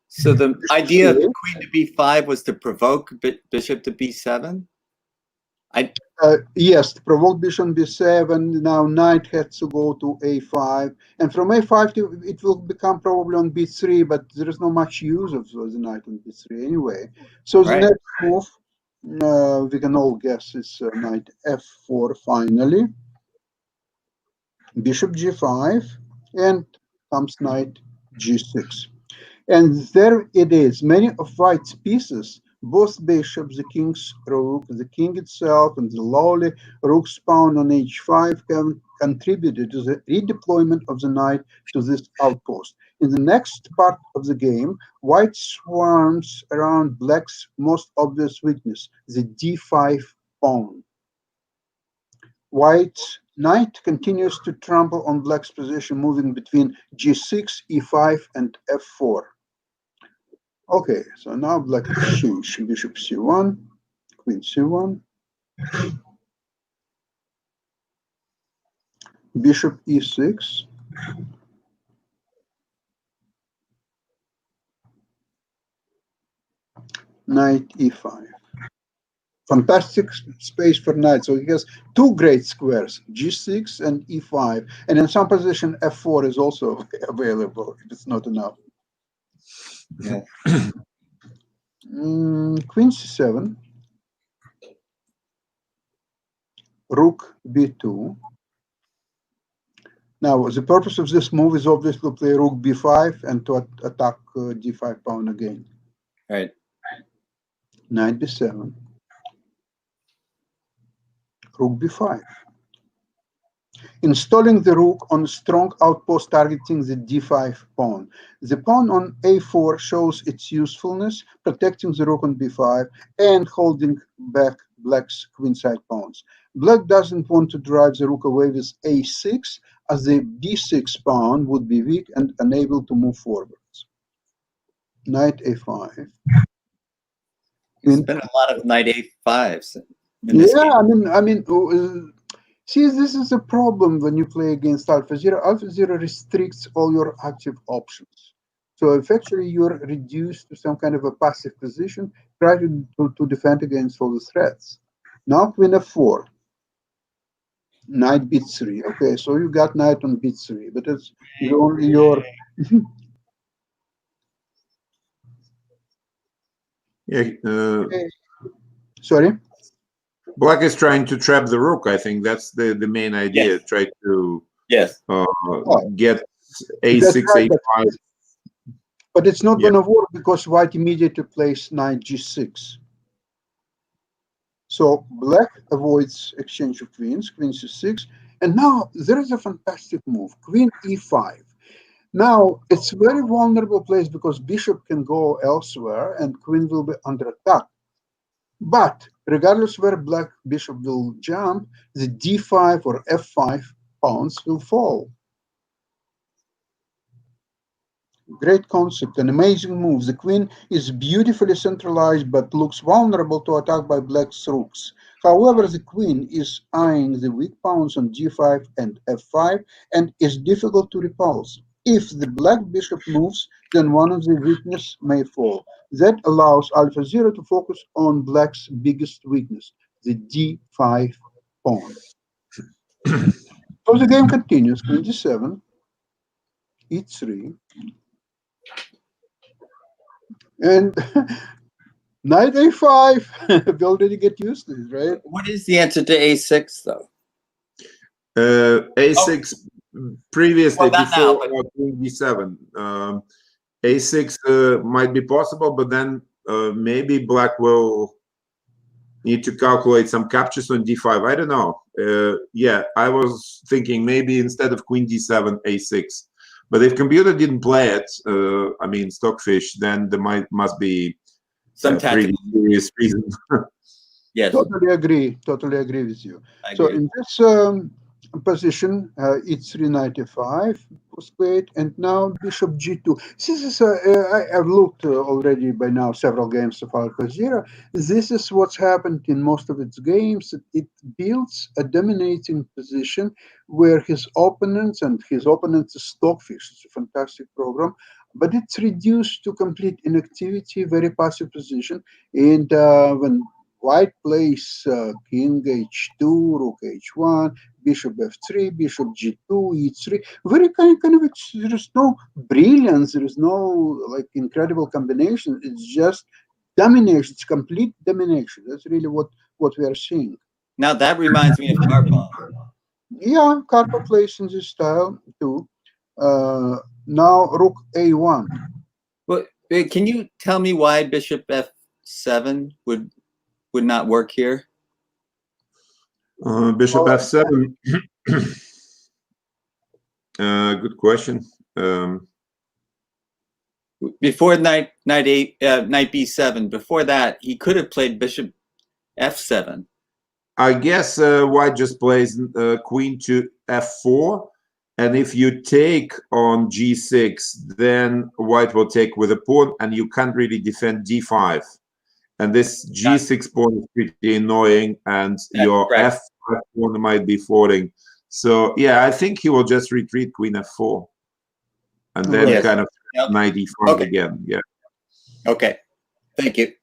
S3: So the idea of queen to b5 was to provoke bishop to b7?
S1: Yes, to provoke bishop b7. Now knight has to go to a5. And from a5, it will become probably on b3, but there is not much use of the knight on b3 anyway. So the next move, we can all guess, is knight f4 finally. Bishop g5, and comes knight g6. And there it is. Many of White's pieces, both bishops, the king's rook, the king itself, and the lowly rook's pawn on h5 have contributed to the redeployment of the knight to this outpost. In the next part of the game, White swarms around Black's most obvious weakness, the d5 pawn. White's knight continues to trample on Black's position, moving between g6, e5, and f4. Okay, so now Black exchange bishop c1, queen c1, bishop e6, knight e5. Fantastic space for knight. So he has two great squares, g6 and e5. And in some position, f4 is also available if it's not enough.
S3: Yeah.
S1: Queen c7, rook b2. Now, the purpose of this move is obviously to play rook b5 and to attack d5 pawn again.
S3: Right.
S1: Knight b7, rook b5. Installing the rook on a strong outpost targeting the d5 pawn. The pawn on a4 shows its usefulness, protecting the rook on b5 and holding back Black's queenside pawns. Black doesn't want to drive the rook away with a6, as the b6 pawn would be weak and unable to move forwards. Knight a5.
S3: There's been a lot of knight a5s.
S1: Yeah, I mean, see, this is a problem when you play against AlphaZero. AlphaZero restricts all your active options. So effectively, you're reduced to some kind of a passive position, try to defend against all the threats. Now Queen f4. Knight b3. Okay, so you got knight on b3, but it's only your...
S2: Yeah.
S1: Sorry?
S2: Black is trying to trap the rook. I think that's the main idea.
S3: Yes.
S2: Try to get a6,
S1: right,
S2: a5.
S1: But it's not going to work because white immediately plays knight g6. So black avoids exchange of queens, queen c6. And now there is a fantastic move, queen e5. Now it's a very vulnerable place because bishop can go elsewhere and queen will be under attack. But regardless where black bishop will jump, the d5 or f5 pawns will fall. Great concept, an amazing move. The queen is beautifully centralized but looks vulnerable to attack by black's rooks. However, the queen is eyeing the weak pawns on g5 and f5 and is difficult to repulse. If the black bishop moves, then one of the weaknesses may fall. That allows AlphaZero to focus on black's biggest weakness, the d5 pawn. So the game continues, queen d7, e3, and knight a5. We already get used to it, right?
S3: What is the answer to a6, though?
S2: a6 previously
S3: Well,
S2: before queen d7. a6 might be possible, but then maybe black will need to calculate some captures on d5. I don't know. Yeah, I was thinking maybe instead of queen d7, a6. But if computer didn't play it, I mean Stockfish, then there must be
S3: some
S2: pretty serious reason.
S3: Yes,
S1: Totally agree with you. So in this position, e3 knight e5 was played, and now bishop g2. This is I've looked already by now several games of AlphaZero. This is what's happened in most of its games. It builds a dominating position where his opponents is Stockfish. It's a fantastic program, but it's reduced to complete inactivity, very passive position, and when white plays king h2, rook h1, bishop f3, bishop g2, e3. Very kind of there is no brilliance, there is no like incredible combination. It's just domination. It's complete domination. That's really what we are seeing.
S3: Now that reminds me of Karpov.
S1: Yeah, Karpov plays in this style too. Now rook a1.
S3: Well, can you tell me why bishop f7 would not work here?
S2: Bishop f7. Good question.
S3: Before knight b7, before that, he could have played bishop f7.
S2: I guess white just plays queen to f4, and if you take on g6, then white will take with a pawn, and you can't really defend d5. And this g6 pawn is pretty annoying, and your f5 pawn might be falling. So yeah, I think he will just retreat queen f4, and then kind of knight e5 again. Yeah.
S3: Okay. Thank you.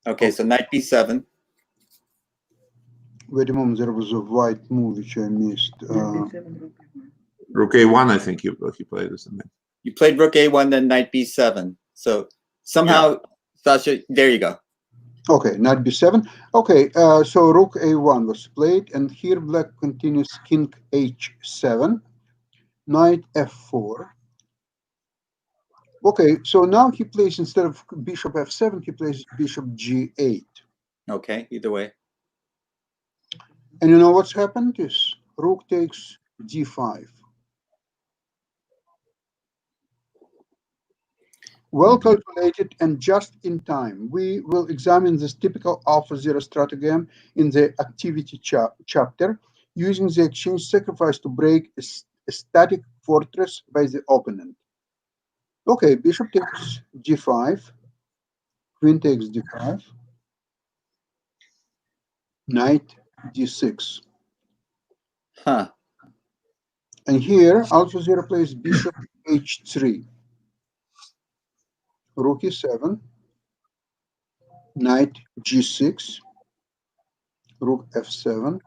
S3: Okay, so knight b7.
S1: Wait a moment, there was a white move which I missed.
S2: Rook a1, I think he played or something.
S3: You played rook a1, then knight b7. So somehow, Sasha, there you go.
S1: Okay, knight b7. Okay, so rook a1 was played, and here black continues king h7, knight f4. Okay, so now he plays, instead of bishop f7, he plays bishop g8.
S3: Okay, either way.
S1: And you know what's happened is rook takes d5. Well calculated and just in time. We will examine this typical AlphaZero stratagem in the activity chapter. using the exchange sacrifice to break a static fortress by the opponent. Okay, bishop takes g5, queen takes d5, knight d6.
S3: Huh.
S1: And here, AlphaZero plays bishop h3, rook e7, knight g6, rook f7.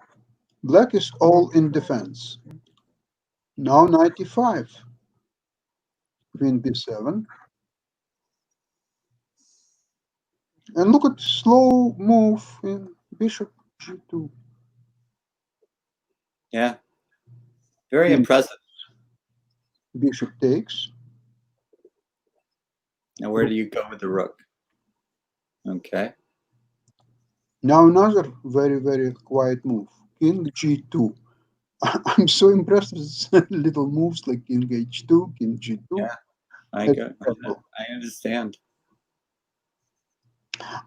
S1: Black is all in defense. Now knight e5, queen b7. And look at slow move in bishop g2.
S3: Yeah. Very
S1: King,
S3: impressive.
S1: bishop takes.
S3: Now, where do you go with the rook? Okay.
S1: Now another very, very quiet move. King g2. I'm so impressed with little moves like king h2, king g2.
S3: Yeah, I understand.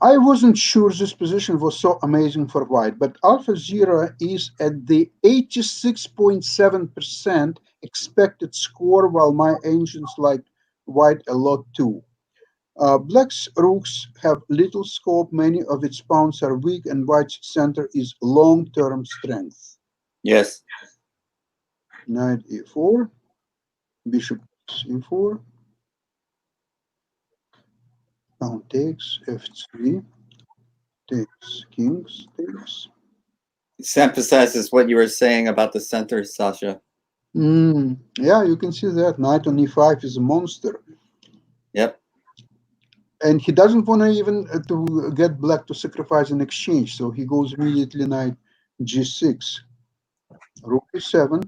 S1: I wasn't sure this position was so amazing for white, but AlphaZero is at the 86.7% expected score, while my ancients like white a lot too. Black's rooks have little scope, many of its pawns are weak, and white's center is long-term strength.
S3: Yes.
S1: Knight e4, bishop e4, pawn takes, f3, takes, kings, takes.
S3: This emphasizes what you were saying about the center, Sasha.
S1: Yeah, you can see that. Knight on e5 is a monster.
S3: Yep.
S1: And he doesn't want to even to get black to sacrifice an exchange, so he goes immediately knight g6, rook e7,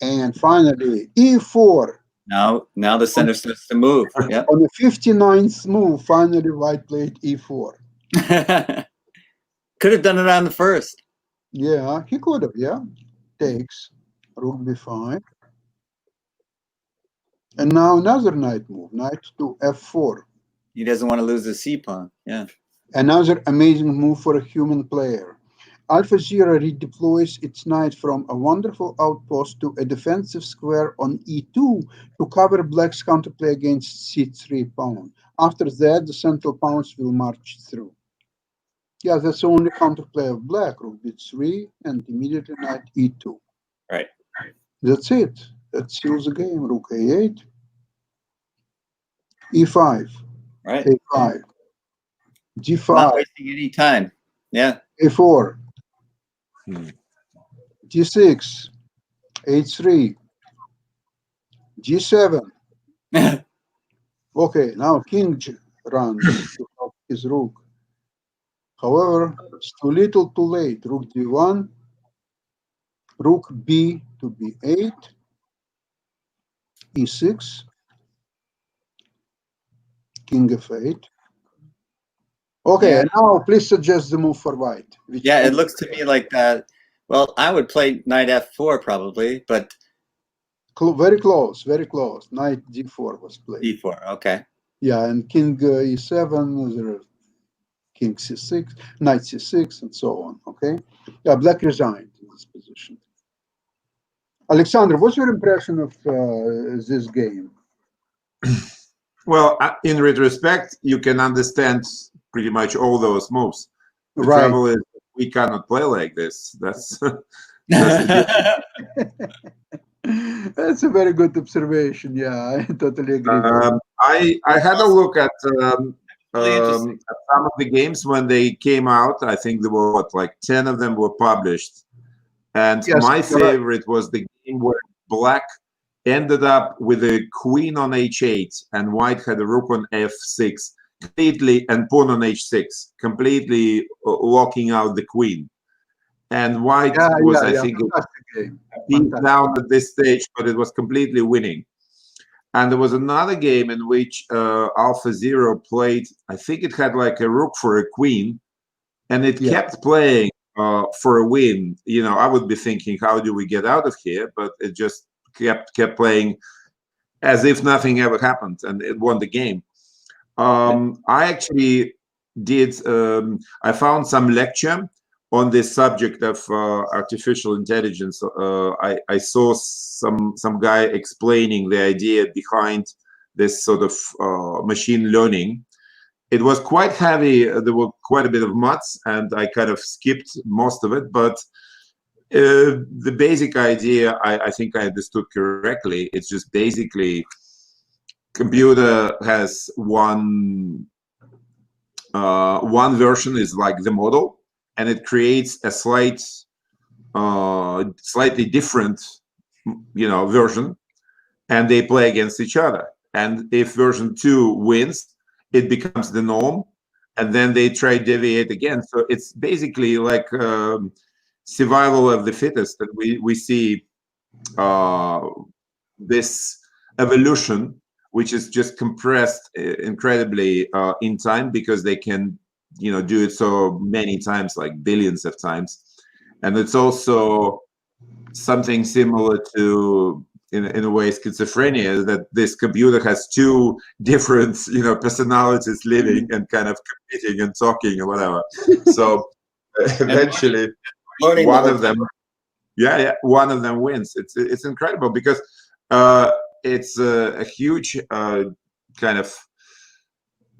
S1: and finally e4.
S3: Now the center starts to move. Yep.
S1: On the 59th move, finally white played e4.
S3: Could have done it on the first.
S1: Yeah, he could have, yeah. Takes, rook b5. And now another knight move, knight to f4.
S3: He doesn't want to lose the c-pawn. Yeah. Another
S1: amazing move for a human player. AlphaZero redeploys its knight from a wonderful outpost to a defensive square on e2 to cover black's counterplay against c3 pawn. After that, the central pawns will march through. Yeah, that's the only counterplay of black, rook b3, and immediately knight e2.
S3: Right.
S1: That's it. That seals the game. Rook a8, e5,
S3: right.
S1: a5, g5.
S3: Not wasting any time. Yeah.
S1: a4, g6, h3, g7. Okay, now king runs to help his rook. However, it's too little, too late. Rook d1, rook b to b8, e6, king f8. Okay,
S3: Yeah.
S1: and now please suggest the move for white.
S3: Yeah, it looks to me like well, I would play knight f4 probably, but
S1: very close, very close. Knight d4 was played.
S3: d4, okay.
S1: Yeah, and king e7, there are king c6, knight c6, and so on. Okay, yeah, black resigned in this position. Alexander, what's your impression of this game?
S2: Well, in retrospect, you can understand pretty much all those moves. The
S1: Right.
S2: trouble is we cannot play like this. That's the
S1: That's a very good observation. Yeah, I totally agree.
S2: I had a look at some of the games when they came out. I think there were like 10 of them were published, and
S1: Yes,
S2: my favorite was the game where black ended up with a queen on h8 and white had a rook on f6 completely and pawn on h6, completely locking out the queen. And white was, I think, beat down at this stage, but it was completely winning. And there was another game in which AlphaZero played, I think it had like a rook for a queen, and it kept playing for a win. You know, I would be thinking, how do we get out of here? But it just kept playing as if nothing ever happened, and it won the game. I actually did, I found some lecture on this subject of artificial intelligence, I saw some guy explaining the idea behind this sort of machine learning. It was quite heavy. There were quite a bit of maths, and I kind of skipped most of it. But the basic idea, I think I understood correctly. It's just basically computer has one version is like the model, and it creates a slightly different, version, and they play against each other. And if version 2 wins, it becomes the norm, and then they try to deviate again. So it's basically like survival of the fittest, that we see this evolution, which is just compressed incredibly in time, because they can do it so many times, like billions of times. And it's also something similar to, in a way, schizophrenia, that this computer has two different personalities living and kind of competing and talking or whatever. So eventually one of them one of them wins. It's incredible, because it's a huge kind of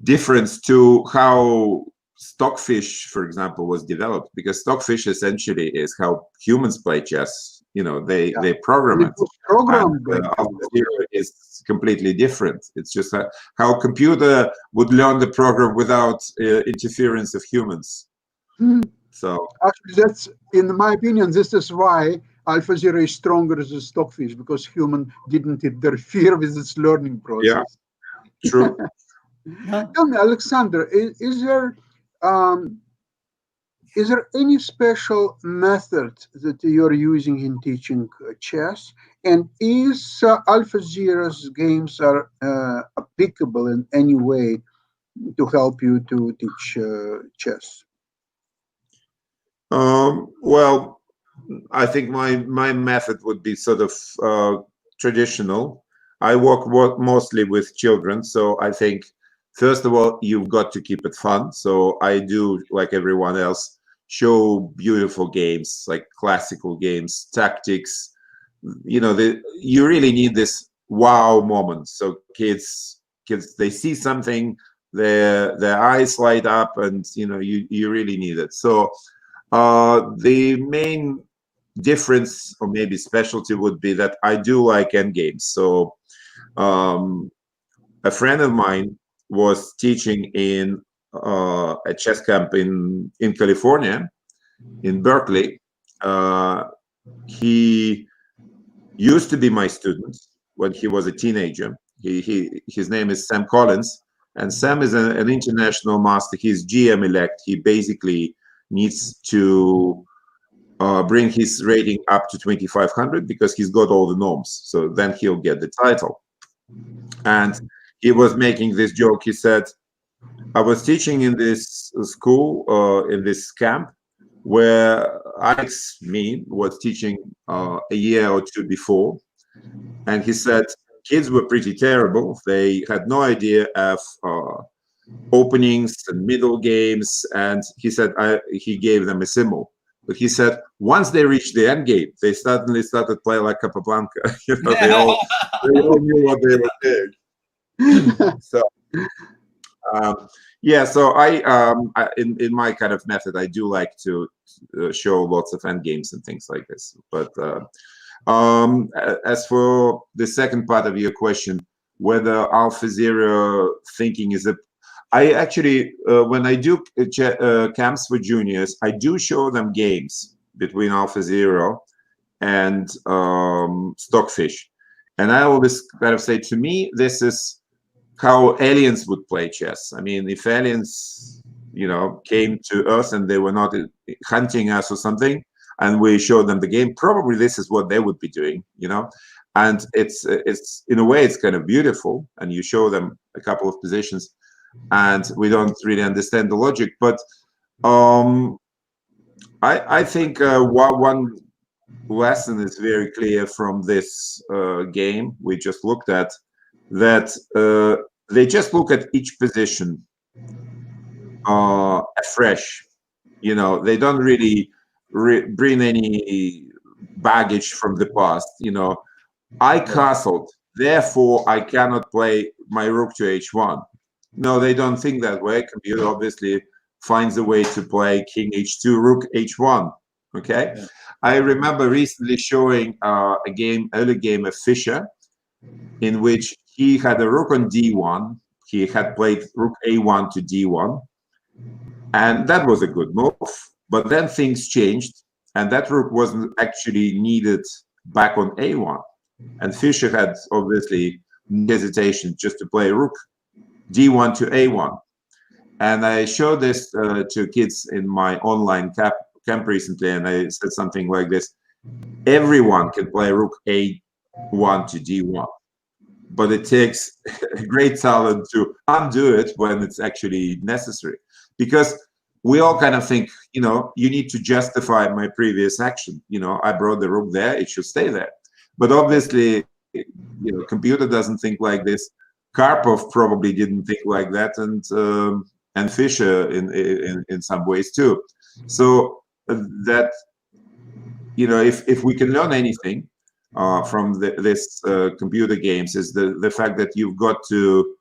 S2: difference to how stockfish, for example, was developed, because stockfish essentially is how humans play chess. They program it. AlphaZero is completely different. It's just how a computer would learn the program without interference of humans. So
S1: actually, that's, in my opinion, this is why AlphaZero is stronger as a stockfish, because human didn't interfere with its learning process.
S2: Yeah, true.
S1: Tell me, Alexander, is there any special method that you're using in teaching chess? And is AlphaZero's games are applicable in any way to help you to teach chess?
S2: Well, I think my method would be sort of traditional. I work mostly with children, so I think, first of all, you've got to keep it fun. So I do, like everyone else, show beautiful games, like classical games, tactics. You really need this wow moment. So kids, they see something, their eyes light up, and you really need it. So the main difference, or maybe specialty, would be that I do like endgames. So a friend of mine was teaching in a chess camp in California, in Berkeley. He used to be my student when he was a teenager. His name is Sam Collins, and Sam is an international master. He's GM elect. He basically needs to bring his rating up to 2,500, because he's got all the norms. So then he'll get the title. And he was making this joke. He said, I was teaching in this school, in this camp, where Alex, me, was teaching a year or two before. And he said, kids were pretty terrible. They had no idea of openings and middle games. And he said, he gave them a symbol. But he said, once they reached the end game, they suddenly started playing like Capablanca. They all knew what they were doing. So, so I in my kind of method, I do like to show lots of end games and things like this. But as for the second part of your question, whether AlphaZero thinking is I actually, when I do camps for juniors, I do show them games between AlphaZero and Stockfish. And I always kind of say, to me, this is how aliens would play chess. I mean, if aliens, came to Earth and they were not hunting us or something, and we showed them the game, probably this is what they would be doing, And it's in a way, it's kind of beautiful. And you show them a couple of positions, and we don't really understand the logic. But I think one lesson is very clear from this game we just looked at, that they just look at each position afresh. You know, they don't really bring any baggage from the past. You know, I castled, therefore I cannot play my rook to h1. No, they don't think that way. Computer obviously finds a way to play king h2, rook h1. Okay,
S3: Yeah.
S2: I remember recently showing early game of Fischer, in which he had a rook on d1. He had played rook a1 to d1, and that was a good move. But then things changed, and that rook wasn't actually needed back on a1. And Fischer had obviously hesitation just to play rook d1 to a1. And I showed this to kids in my online camp recently, and I said something like this: everyone can play rook a1 to d1, but it takes great talent to undo it when it's actually necessary. Because we all kind of think, you know, you need to justify my previous action. You know, I brought the rook there, it should stay there. But obviously, you know, computer doesn't think like this. Karpov probably didn't think like that, and Fischer in some ways too. So that, you know, if we can learn anything from this computer games, is the fact that you've got to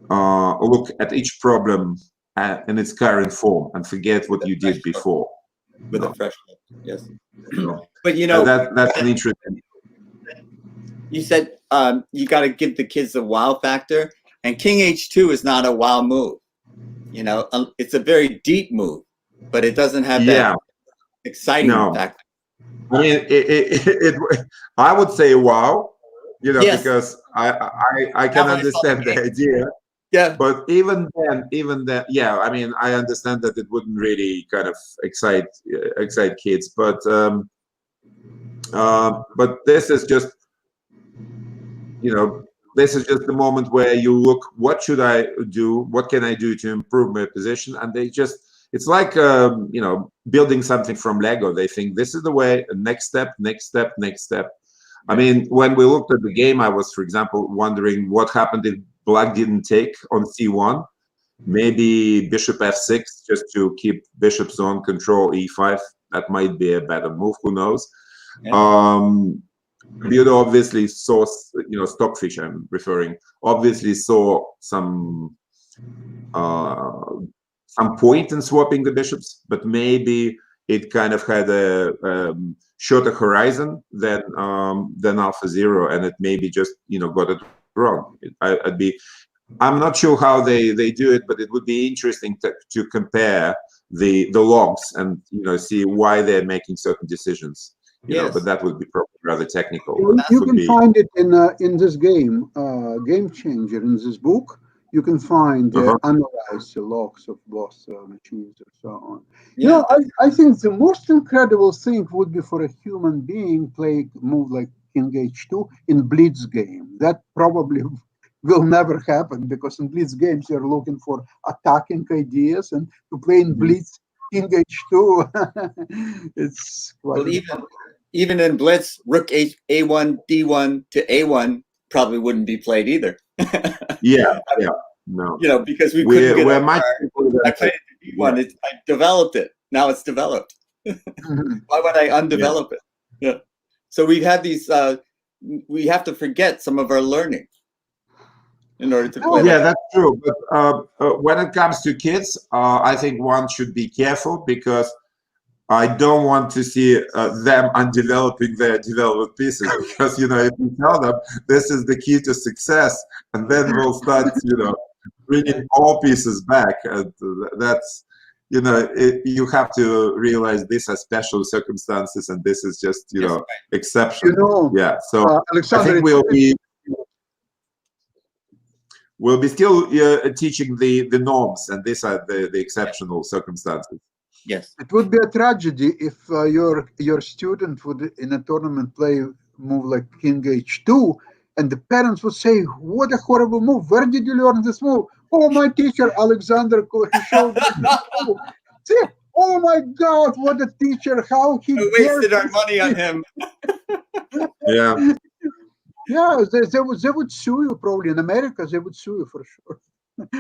S2: look at each problem in its current form and forget what you did before.
S3: With a fresh look, yes.
S2: So,
S3: But you know,
S2: that's an interesting.
S3: You said you got to give the kids the wow factor, and king h2 is not a wow move. You know, it's a very deep move, but it doesn't have that exciting factor.
S2: I mean, I would say wow, you know, because I can understand the idea.
S3: Yeah.
S2: But even then, yeah, I mean, I understand that it wouldn't really kind of excite kids, but this is just, you know, this is just the moment where you look, what should I do? What can I do to improve my position? And they just, it's like, you know, building something from Lego. They think this is the way, next step, next step, next step. I mean, when we looked at the game, I was, for example, wondering what happened if black didn't take on c1. Maybe bishop f6, just to keep bishop's on control, e5. That might be a better move, who knows? Yeah. Computer obviously saw, you know, Stockfish I'm referring, obviously saw some point in swapping the bishops, but maybe it kind of had a shorter horizon than AlphaZero, and it maybe just, you know, got it wrong. I'm not sure how they do it, but it would be interesting to compare the logs and, you know, see why they're making certain decisions. You know, but that would be probably rather technical.
S1: You can find it in this game, Game Changer, in this book. You can find analyze the logs of both machines and so on. Yeah. You know, I think the most incredible thing would be for a human being play move like King H2 in Blitz game. That probably will never happen, because in Blitz games you're looking for attacking ideas, and to play in Blitz King H2, it's quite.
S3: Well, even in Blitz, Rook A1, D1 to A1 probably wouldn't be played either.
S2: Yeah. No.
S3: You know, because we couldn't get I played it to D1. I developed it. Now it's developed. Why would I undevelop it? Yeah. So we've had these. We have to forget some of our learning in order to play.
S2: Yeah, that's true. But when it comes to kids, I think one should be careful, because I don't want to see them undeveloping their developed pieces, because, you know, if you tell them this is the key to success, and then we'll start, you know, bringing all pieces back. And that's, you know, you have to realize these are special circumstances, and this is just, you know, exception.
S1: You know,
S2: yeah. So Alexander, I think we'll be still teaching the norms, and these are the exceptional circumstances.
S3: Yes.
S1: It would be a tragedy if your student would, in a tournament, play move like King H2, and the parents would say, "What a horrible move! Where did you learn this move?" "Oh, my teacher Alexander showed me." See, oh my God, what a teacher! How he
S3: wasted our money on him.
S1: Yeah, they would sue you probably in America. They would sue you for sure.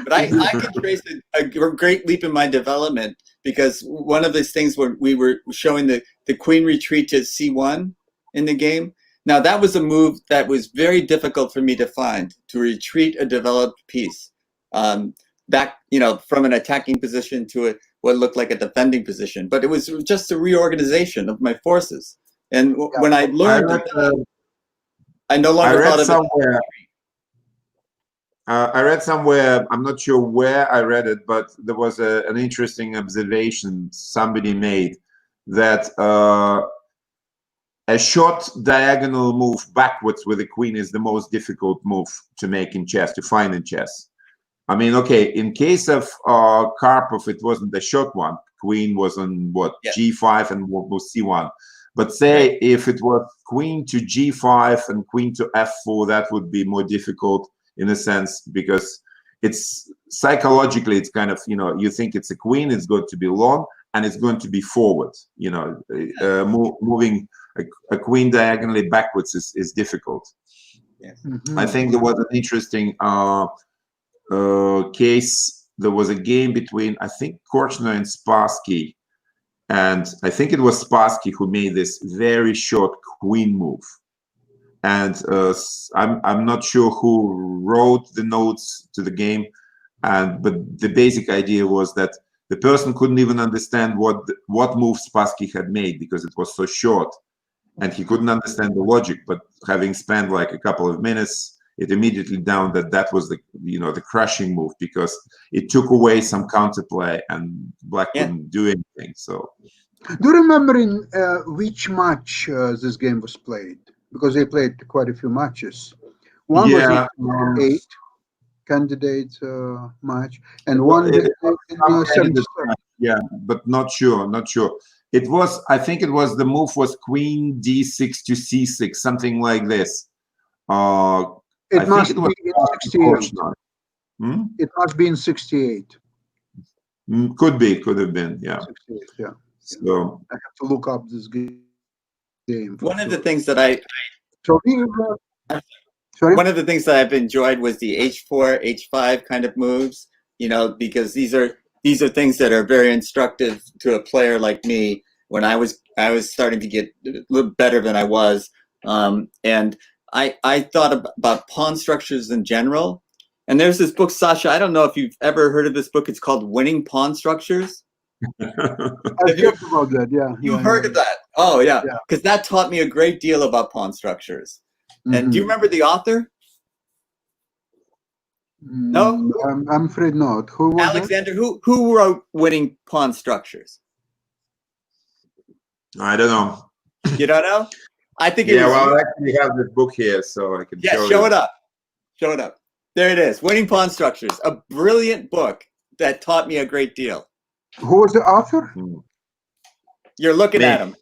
S3: But I can trace a great leap in my development, because one of these things where we were showing the queen retreat to c1 in the game. Now that was a move that was very difficult for me to find, to retreat a developed piece back, from an attacking position to what looked like a defending position. But it was just a reorganization of my forces. And when I learned I no longer thought of it.
S2: I read somewhere, I'm not sure where I read it, but there was an interesting observation somebody made that a short diagonal move backwards with the queen is the most difficult move to make in chess, to find in chess. I mean, okay, in case of Karpov, it wasn't a short one. Queen was on what, g5 and was c1. But say if it was queen to g5 and queen to f4, that would be more difficult in a sense, because it's psychologically, it's kind of, you think it's a queen, it's going to be long, and it's going to be forward. Moving a queen diagonally backwards is difficult.
S3: Yes.
S2: I think there was an interesting case. There was a game between, I think, Korchnoi and Spassky, and I think it was Spassky who made this very short queen move. And I'm not sure who wrote the notes to the game, but the basic idea was that the person couldn't even understand what move Spassky had made because it was so short, and he couldn't understand the logic. But having spent like a couple of minutes, it immediately dawned that was the crushing move, because it took away some counterplay and Black couldn't do anything. So,
S1: do you remember in which match this game was played? Because they played quite a few matches. One was in 8 candidate match, and one in 77.
S2: Yeah, but not sure. It was, I think it was, the move was queen d6 to c6, something like this.
S1: It must be in 68. It must be in 68.
S2: Could have been, yeah.
S1: 68, yeah.
S2: So
S1: I have to look up this game.
S3: One of the things that
S1: Sorry?
S3: One of the things that I've enjoyed was the h4, h5 kind of moves, because these are things that are very instructive to a player like me when I was starting to get a little better than I was. And I thought about pawn structures in general. And there's this book, Sasha, I don't know if you've ever heard of this book. It's called Winning Pawn Structures.
S1: I've heard about that, yeah.
S3: You've heard of that? Oh, yeah. Because that taught me a great deal about pawn structures. And do you remember the author? No?
S1: I'm afraid not. Who was
S3: Alexander, who wrote Winning Pawn Structures?
S2: I don't know.
S3: You don't know? I think
S2: I actually have this book here, so I can
S3: show it up. Show it up. There it is. Winning Pawn Structures. A brilliant book that taught me a great deal.
S1: Who was the author?
S3: You're looking at him.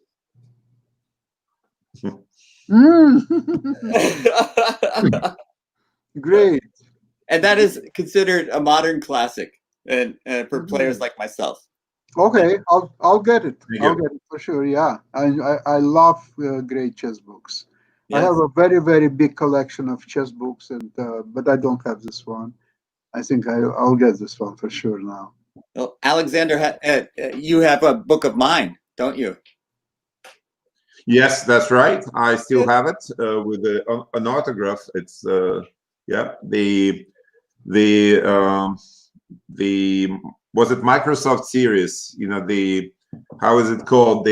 S1: Great.
S3: And that is considered a modern classic, and for players like myself.
S1: Okay, I'll get it. I'll get it for sure. Yeah, I love great chess books. Yes. I have a very, very big collection of chess books, and but I don't have this one. I think I'll get this one for sure now.
S3: Well, Alexander, you have a book of mine, don't you?
S2: Yes, that's right. I still have it with an autograph. It's the was it Microsoft Series? How is it called?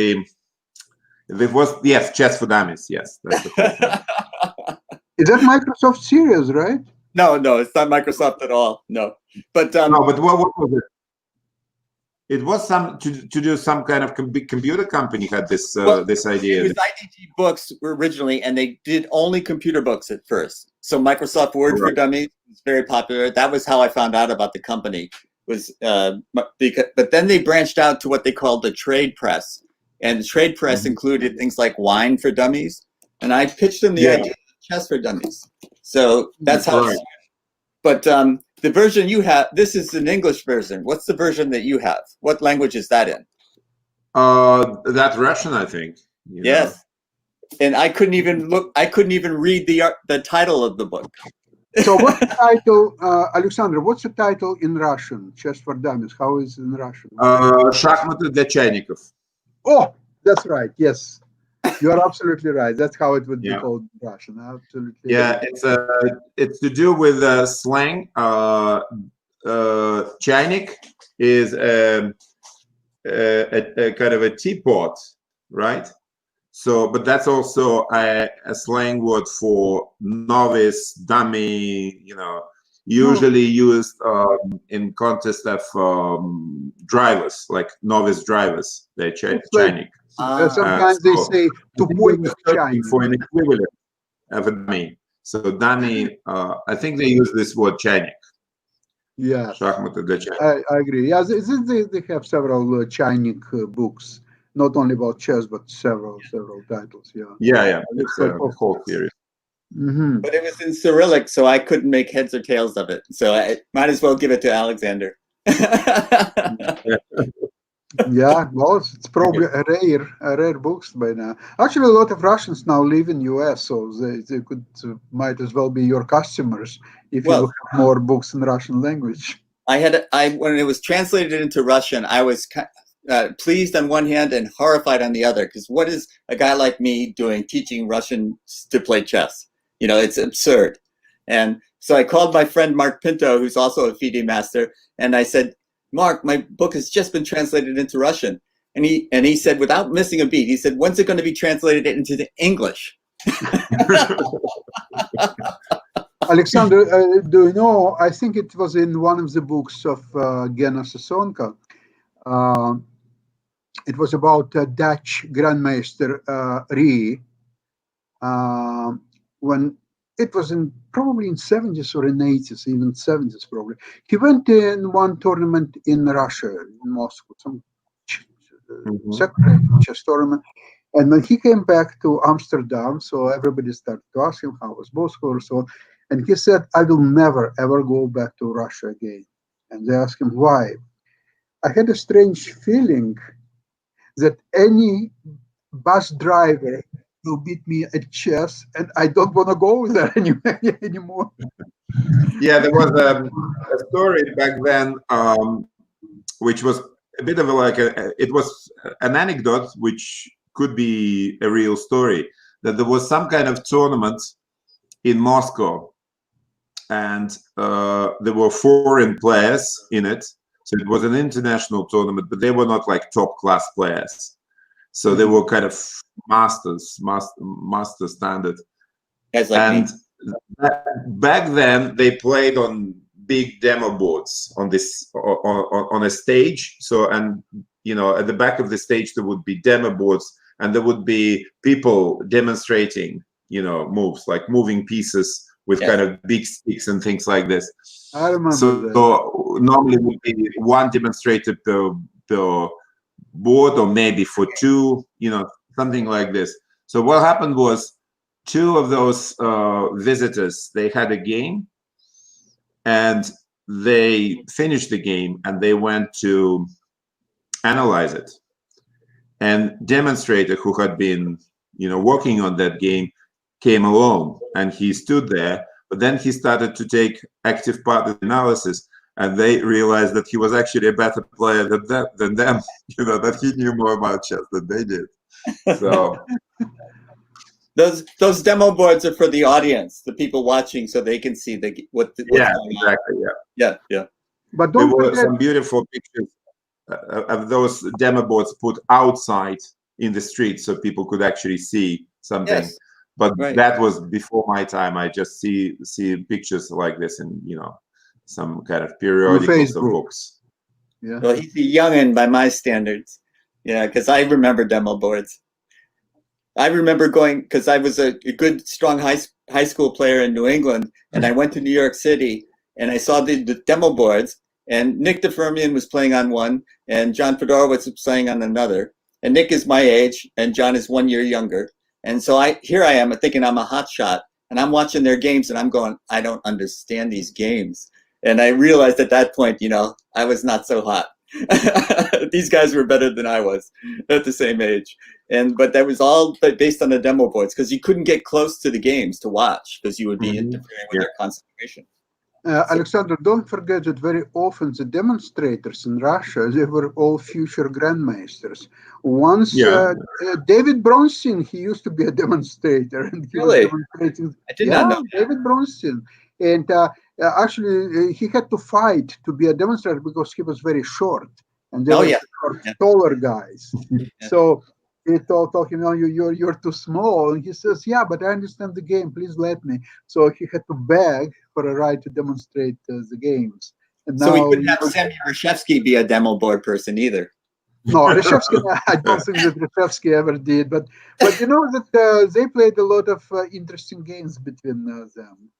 S2: Chess for Dummies. Yes, that's the
S1: Is that Microsoft Series, right?
S3: No, it's not Microsoft at all. No, but
S2: no, but what was it? It was to do some kind of big computer company had this this idea.
S3: It was IDG Books originally, and they did only computer books at first. So Microsoft Word for Dummies was very popular. That was how I found out about the company. But then they branched out to what they called the trade press, and the trade press included things like wine for dummies. And I pitched them the idea of chess for dummies. So that's how. Right. But the version you have, this is an English version. What's the version that you have? What language is that in?
S2: That's Russian, I think.
S3: Yes. And I couldn't even read the title of the book.
S1: So what's the title, Alexander, what's the title in Russian? Chess for Dummies. How is it in Russian?
S2: Шахматы для чайников.
S1: Oh, that's right. Yes. You are absolutely right. That's how it would be
S2: Yeah.
S1: called in Russian. Absolutely.
S2: Yeah,
S1: right.
S2: it's to do with slang. Чайник is a kind of a teapot, right? So, but that's also a slang word for novice, dummy, usually used in context of drivers, like novice drivers. They're чайник.
S1: Sometimes they say to
S2: searching for an equivalent of a dummy. So dummy, I think they use this word чайник.
S1: Yeah,
S2: Шахматы для чайников.
S1: I agree. Yeah, they have several Chainik books, not only about chess, but several titles. Yeah.
S2: Yeah. It's a whole series.
S1: Mm-hmm.
S3: But it was in Cyrillic, so I couldn't make heads or tails of it. So I might as well give it to Alexander.
S1: Yeah, well, it's probably a rare books by now. Actually, a lot of Russians now live in US, so they could might as well be your customers if you have more books in Russian language.
S3: When it was translated into Russian, I was pleased on one hand and horrified on the other, because what is a guy like me doing teaching Russian to play chess? It's absurd. And so I called my friend Mark Pinto, who's also a FIDE master, and I said, Mark, my book has just been translated into Russian. And he said, without missing a beat, he said, when's it going to be translated into the English?
S1: Alexander, do you know, I think it was in one of the books of Gena Sasonka. It was about Dutch Grandmaster Rie. When it was probably in 70s or in 80s, even 70s probably. He went in one tournament in Russia, in Moscow, some second chess tournament. And when he came back to Amsterdam, so everybody started to ask him how was Moscow or so on. And he said, I will never, ever go back to Russia again. And they asked him, why? I had a strange feeling that any bus driver will beat me at chess, and I don't want to go there anymore.
S2: Yeah, there was a story back then, which was a bit of it was an anecdote, which could be a real story, that there was some kind of tournament in Moscow, and there were foreign players in it. So it was an international tournament, but they were not like top class players. So they were kind of master standard. And back then they played on big demo boards on a stage. So, and at the back of the stage there would be demo boards, and there would be people demonstrating moves, like moving pieces with kind of big sticks and things like this.
S1: I remember that.
S2: So normally it would be one demonstrator per board, or maybe for two, something like this. So what happened was, two of those visitors, they had a game, and they finished the game, and they went to analyze it. And demonstrator who had been working on that game came along, and he stood there, but then he started to take active part in the analysis, and they realized that he was actually a better player than them, that he knew more about chess than they did. So
S3: those demo boards are for the audience, the people watching, so they can see what's going on.
S2: Exactly.
S3: Yeah.
S1: But
S2: there were some beautiful pictures of those demo boards put outside in the street, so people could actually see something.
S3: Yes.
S2: But that was before my time. I just see pictures like this in some kind of periodicals or books.
S1: Yeah.
S3: Well, he's a youngin' by my standards. Yeah, because I remember demo boards. I remember going, because I was a good, strong high school player in New England, and I went to New York City, and I saw the demo boards, and Nick DeFermian was playing on one, and John Fedorowicz was playing on another. And Nick is my age, and John is 1 year younger. And so here I am thinking I'm a hot shot, and I'm watching their games, and I'm going, I don't understand these games. And I realized at that point, I was not so hot. These guys were better than I was at the same age. But that was all based on the demo boards because you couldn't get close to the games to watch because you would be interfering with their concentration.
S1: Alexander, don't forget that very often the demonstrators in Russia, they were all future grandmasters. Once David Bronstein, he used to be a demonstrator, and he was demonstrating.
S3: I did not know
S1: David Bronstein, and actually he had to fight to be a demonstrator because he was very short, and they were taller guys. So he told him, "No, you're too small." And he says, "Yeah, but I understand the game. Please let me." So he had to beg for a right to demonstrate the games. And
S3: so we couldn't have Sammy Reshevsky be a demo board person either.
S1: No, Reshevsky, I don't think that Reshevsky ever did. But you know that they played a lot of interesting games between them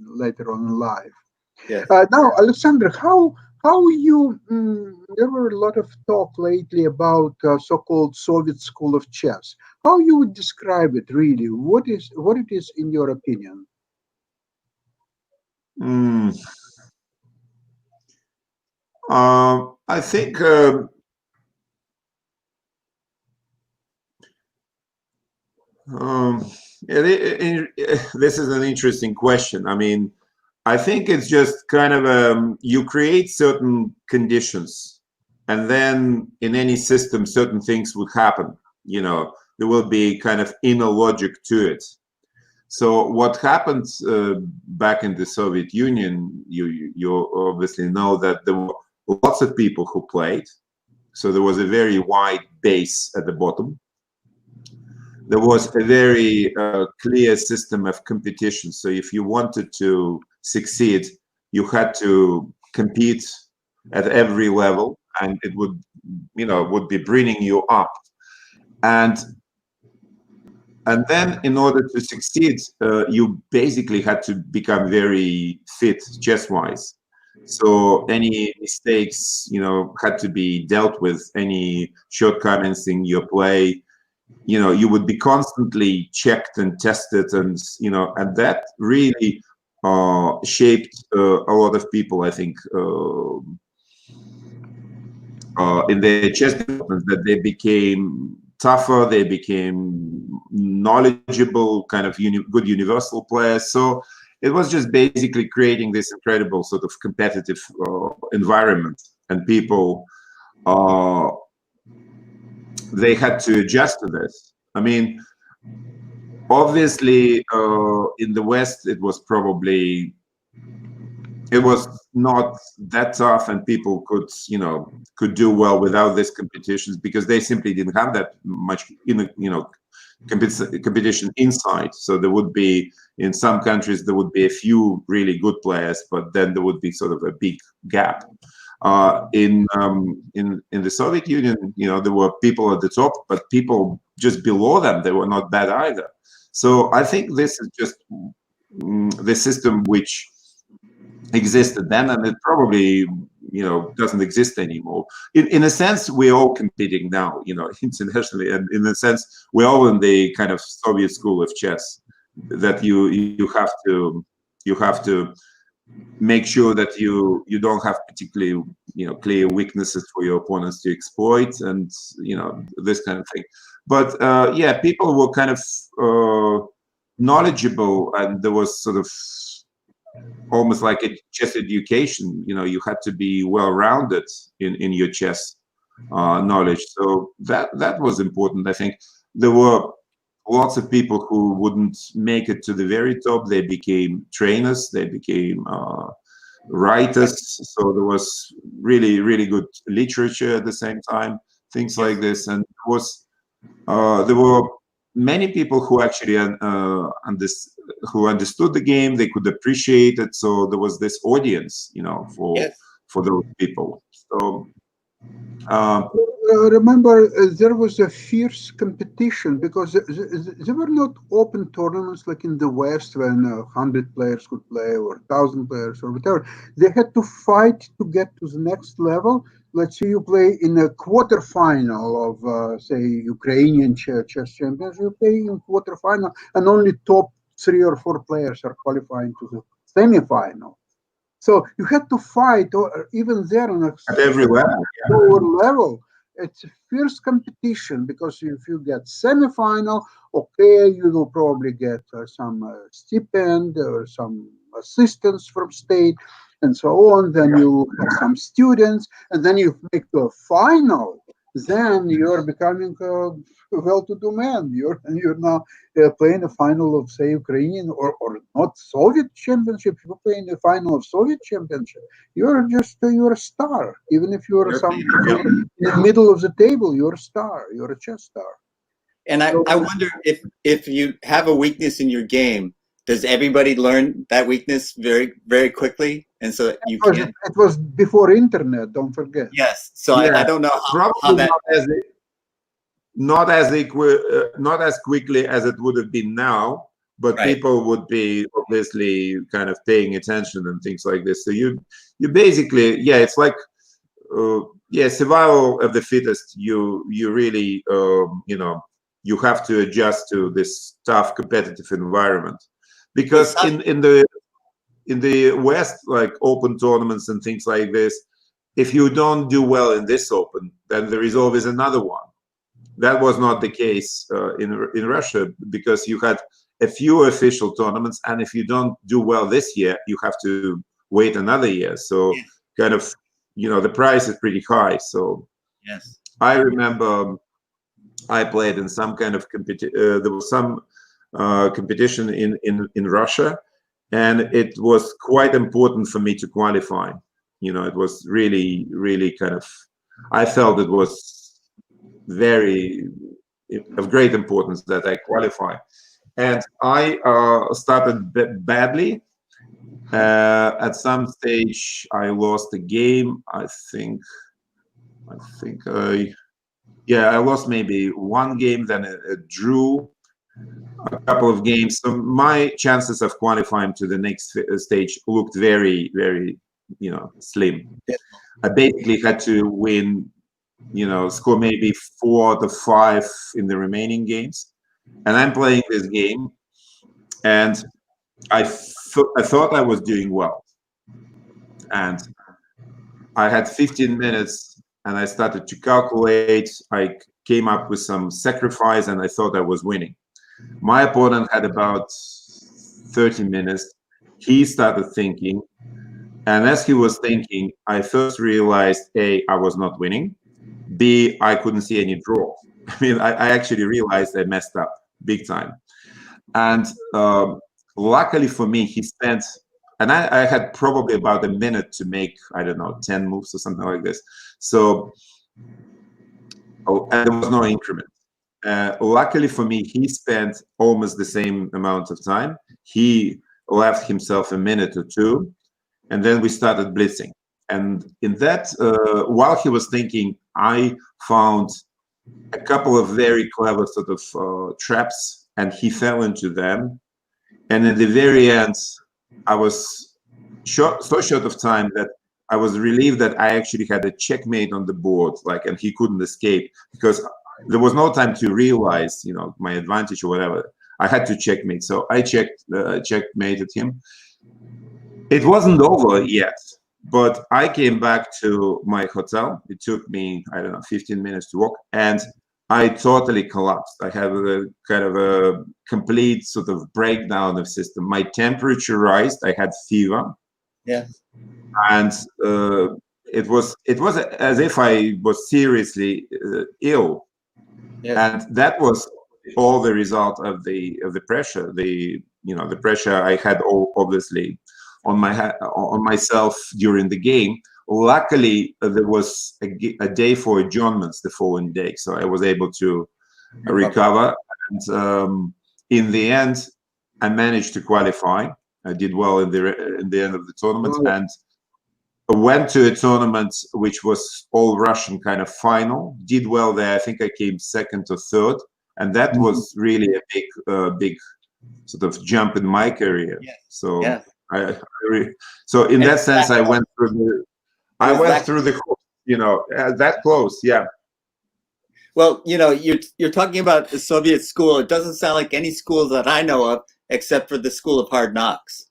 S1: later on in life.
S3: Yes.
S1: Now, Alexander, how you there were a lot of talk lately about so-called Soviet school of chess. How you would describe it really? What it is in your opinion?
S2: I think this is an interesting question. I mean, I think it's just kind of you create certain conditions, and then in any system, certain things would happen. You know, there will be kind of inner logic to it. So what happened back in the Soviet Union, you obviously know that there were lots of people who played. So there was a very wide base at the bottom. There was a very clear system of competition. So if you wanted to succeed, you had to compete at every level, and it would, would be bringing you up. And then in order to succeed, you basically had to become very fit chess-wise. So any mistakes, had to be dealt with, any shortcomings in your play, you would be constantly checked and tested, and and that really shaped a lot of people, I think, in their chess development, that they became tougher, they became knowledgeable, kind of good universal players. So it was just basically creating this incredible sort of competitive environment, and people they had to adjust to this. I mean, obviously, in the West, it was not that tough, and people could do well without these competitions because they simply didn't have that much, competition inside. So there would be, in some countries, there would be a few really good players, but then there would be sort of a big gap. In the Soviet Union, there were people at the top, but people just below them, they were not bad either. So I think this is just the system which existed then, and it probably doesn't exist anymore. In a sense, we're all competing now, internationally, and in a sense, we're all in the kind of Soviet school of chess, that you have to make sure that you don't have particularly clear weaknesses for your opponents to exploit, and this kind of thing. But yeah, people were kind of knowledgeable, and there was sort of almost like a chess education. You had to be well-rounded in your chess knowledge. So that was important. I think there were lots of people who wouldn't make it to the very top. They became trainers, they became writers. So there was really, really good literature at the same time, things like this. And there were many people who actually who understood the game. They could appreciate it. So there was this audience, for those people. So
S1: remember, there was a fierce competition because there were not open tournaments like in the West when 100 players could play, or 1,000 players, or whatever. They had to fight to get to the next level. Let's say you play in a quarterfinal of, say, Ukrainian chess champions. You play in quarterfinal, and only top 3 or 4 players are qualifying to the semifinal. So you had to fight, or even there on a
S2: At every level.
S1: lower level. It's a fierce competition because if you get semifinal, okay, you will probably get some stipend or some assistance from state and so on. Then you have some students, and then you make the final. Then you're becoming a well-to-do man. You're now playing a final of, say, Ukrainian or not Soviet championship. You're playing the final of Soviet championship. You're a star, even if you're in the middle of the table. You're a star. You're a chess star.
S3: And I wonder if you have a weakness in your game, does everybody learn that weakness very, very quickly? And so you can.
S1: It was before internet. Don't forget.
S3: Yes. So
S2: Yeah,
S3: I don't know how that.
S2: Not as quickly as it would have been now, but
S3: Right.
S2: people would be obviously kind of paying attention and things like this. So you basically, yeah, it's like survival of the fittest. You really you have to adjust to this tough competitive environment, because in the West, like open tournaments and things like this, if you don't do well in this open, then there is always another one. That was not the case in Russia, because you had a few official tournaments, and if you don't do well this year, you have to wait another year. So kind of, the price is pretty high. So
S3: yes,
S2: I remember I played in some kind of there was some competition in Russia, and it was quite important for me to qualify. It was really, really kind of, I felt it was very of great importance that I qualify. And I started badly. At some stage, I lost a game. I lost maybe one game, then a drew a couple of games. So my chances of qualifying to the next stage looked very, very, slim. I basically had to win, score maybe 4 out of 5 in the remaining games. And I'm playing this game, and I thought I was doing well. And I had 15 minutes, and I started to calculate. I came up with some sacrifice, and I thought I was winning. My opponent had about 30 minutes. He started thinking. And as he was thinking, I first realized, A, I was not winning. B, I couldn't see any draw. I mean, I actually realized I messed up big time. And luckily for me, he spent, and I had probably about a minute to make, I don't know, 10 moves or something like this. So, and there was no increment. Luckily for me, he spent almost the same amount of time. He left himself a minute or two, and then we started blitzing. And in that, while he was thinking, I found a couple of very clever sort of traps, and he fell into them. And in the very end, I was so short of time that I was relieved that I actually had a checkmate on the board, and he couldn't escape, because there was no time to realize, my advantage or whatever. I had to checkmate. So I checkmated him. It wasn't over yet, but I came back to my hotel. It took me, I don't know, 15 minutes to walk, and I totally collapsed. I had a kind of a complete sort of breakdown of system. My temperature rised. I had fever.
S3: Yeah.
S2: And it was as if I was seriously ill. Yeah. And that was all the result of the pressure. The pressure I had obviously on myself during the game. Luckily, there was a day for adjournments the following day, so I was able to recover. And in the end, I managed to qualify. I did well in the end of the tournament, and went to a tournament which was all Russian kind of final. Did well there. I think I came second or third, and that was really a big sort of jump in my career. Yeah. So yeah. So in that sense, I went through the. I went through the, that close, yeah.
S3: Well, you're talking about a Soviet school. It doesn't sound like any school that I know of, except for the School of Hard Knocks.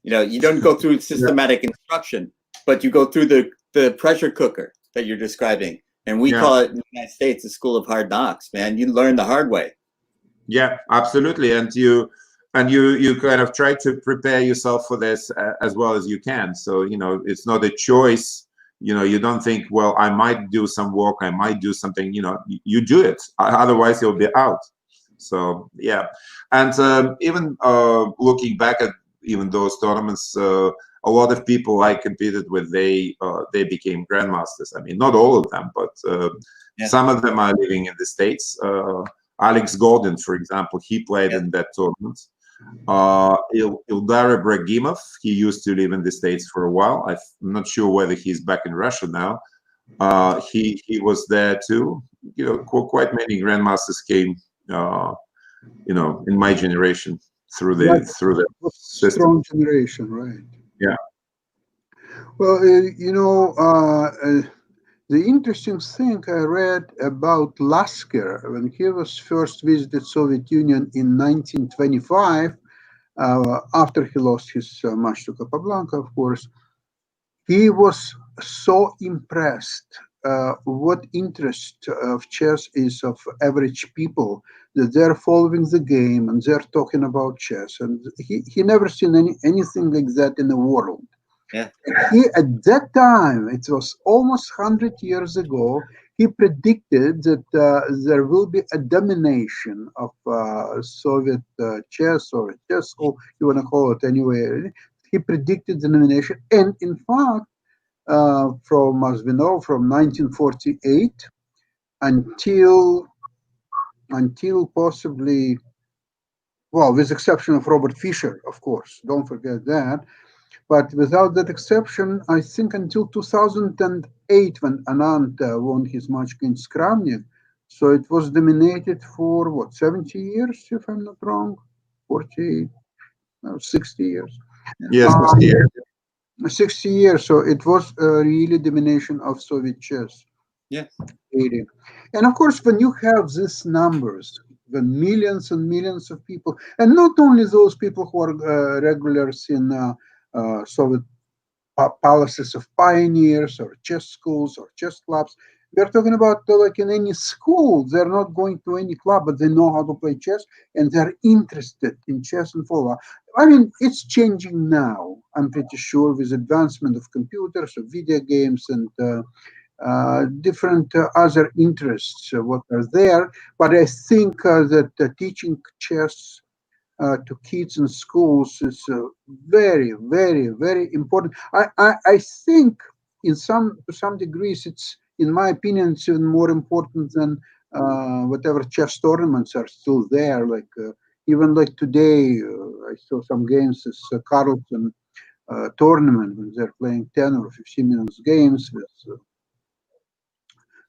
S3: You know, you don't go through systematic instruction, but you go through the pressure cooker that you're describing. And we call it in the United States the school of hard knocks, man. You learn the hard way.
S2: Yeah, absolutely. And you kind of try to prepare yourself for this as well as you can. So, you know, it's not a choice. You know, you don't think, well, I might do some work, I might do something, you know, you do it. Otherwise you'll be out. So, yeah. And even looking back at even those tournaments, a lot of people I competed with, they became grandmasters. I mean, not all of them, but some of them are living in the States. Alex Gordon, for example, he played in that tournament. Ildar Ibragimov, he used to live in the States for a while. I'm not sure whether he's back in Russia now. He was there too. You know, quite many grandmasters came, you know, in my generation through the system.
S1: Strong generation, right?
S2: Yeah.
S1: Well, you know, the interesting thing I read about Lasker when he was first visited Soviet Union in 1925, after he lost his match to Capablanca, of course, he was so impressed what interest of chess is of average people, that they're following the game and they're talking about chess, and he never seen anything like that in the world.
S3: Yeah.
S1: He, at that time, it was almost 100 years ago, he predicted that there will be a domination of Soviet chess, or chess school, you want to call it anyway. He predicted the domination, and in fact, from, as we know, from 1948 until possibly, well, with exception of Robert Fischer, of course, don't forget that. But without that exception, I think until 2008, when Anand won his match against Kramnik, so it was dominated for, what, 70 years, if I'm not wrong? 40, no, 60 years.
S2: Yes, 60 years.
S1: 60 years, so it was really domination of Soviet chess.
S3: Yeah.
S1: And of course, when you have these numbers, when millions and millions of people, and not only those people who are regulars in Soviet palaces of pioneers or chess schools or chess clubs, we're talking about like in any school, they're not going to any club, but they know how to play chess and they're interested in chess and follow. I mean, it's changing now, I'm pretty sure, with advancement of computers, of video games, and different other interests what are there. But I think that teaching chess to kids in schools is very, very, very important. I think to some degrees, it's, in my opinion, it's even more important than whatever chess tournaments are still there. Like even like today, I saw some games, this Carlson tournament, when they're playing 10 or 15 minutes games with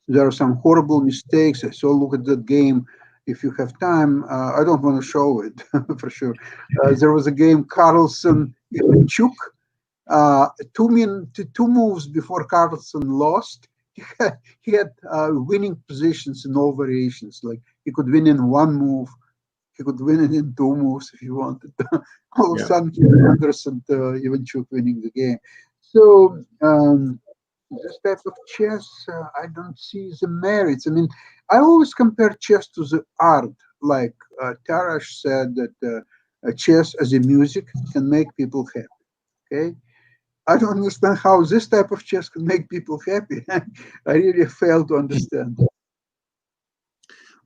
S1: there are some horrible mistakes. I saw, look at that game. If you have time, I don't want to show it for sure. There was a game, Carlson Ivanchuk. 2 moves before Carlson lost, he had winning positions in all variations. Like he could win in 1 move, he could win it in 2 moves if he wanted. All of a sudden, he had Anderson Ivanchuk winning the game. So this type of chess, I don't see the merits. I mean, I always compare chess to the art. Like Tarash said that chess as a music can make people happy. Okay, I don't understand how this type of chess can make people happy. I really fail to understand.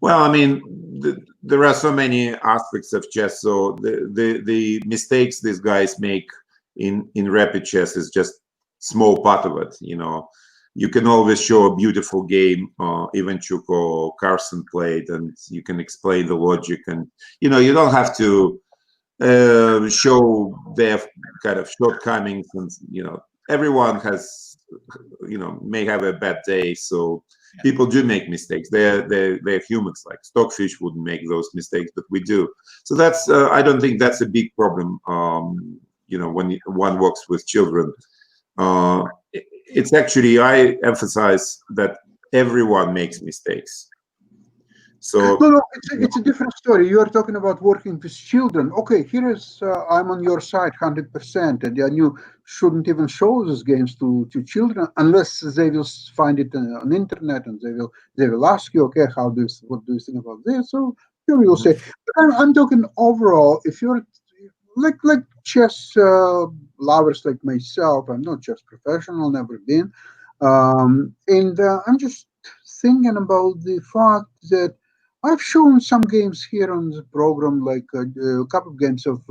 S2: Well, I mean, there are so many aspects of chess. So the mistakes these guys make in rapid chess is just small part of it. You know, you can always show a beautiful game Ivanchuk or Carlson played, and you can explain the logic, and you know, you don't have to show their kind of shortcomings, and you know, everyone has, you know, may have a bad day, so people do make mistakes. They're humans. Like Stockfish wouldn't make those mistakes, but we do. So that's I don't think that's a big problem. You know, when one works with children, it's actually, I emphasize that everyone makes mistakes. So
S1: No, it's a different story. You are talking about working with children. Okay, here is I'm on your side 100%, and you shouldn't even show these games to children unless they will find it on the internet and they will ask you, okay, what do you think about this? So you will say. But I'm talking overall. If you're like chess lovers like myself, I'm not chess professional, never been, and I'm just thinking about the fact that I've shown some games here on the program, like a couple of games of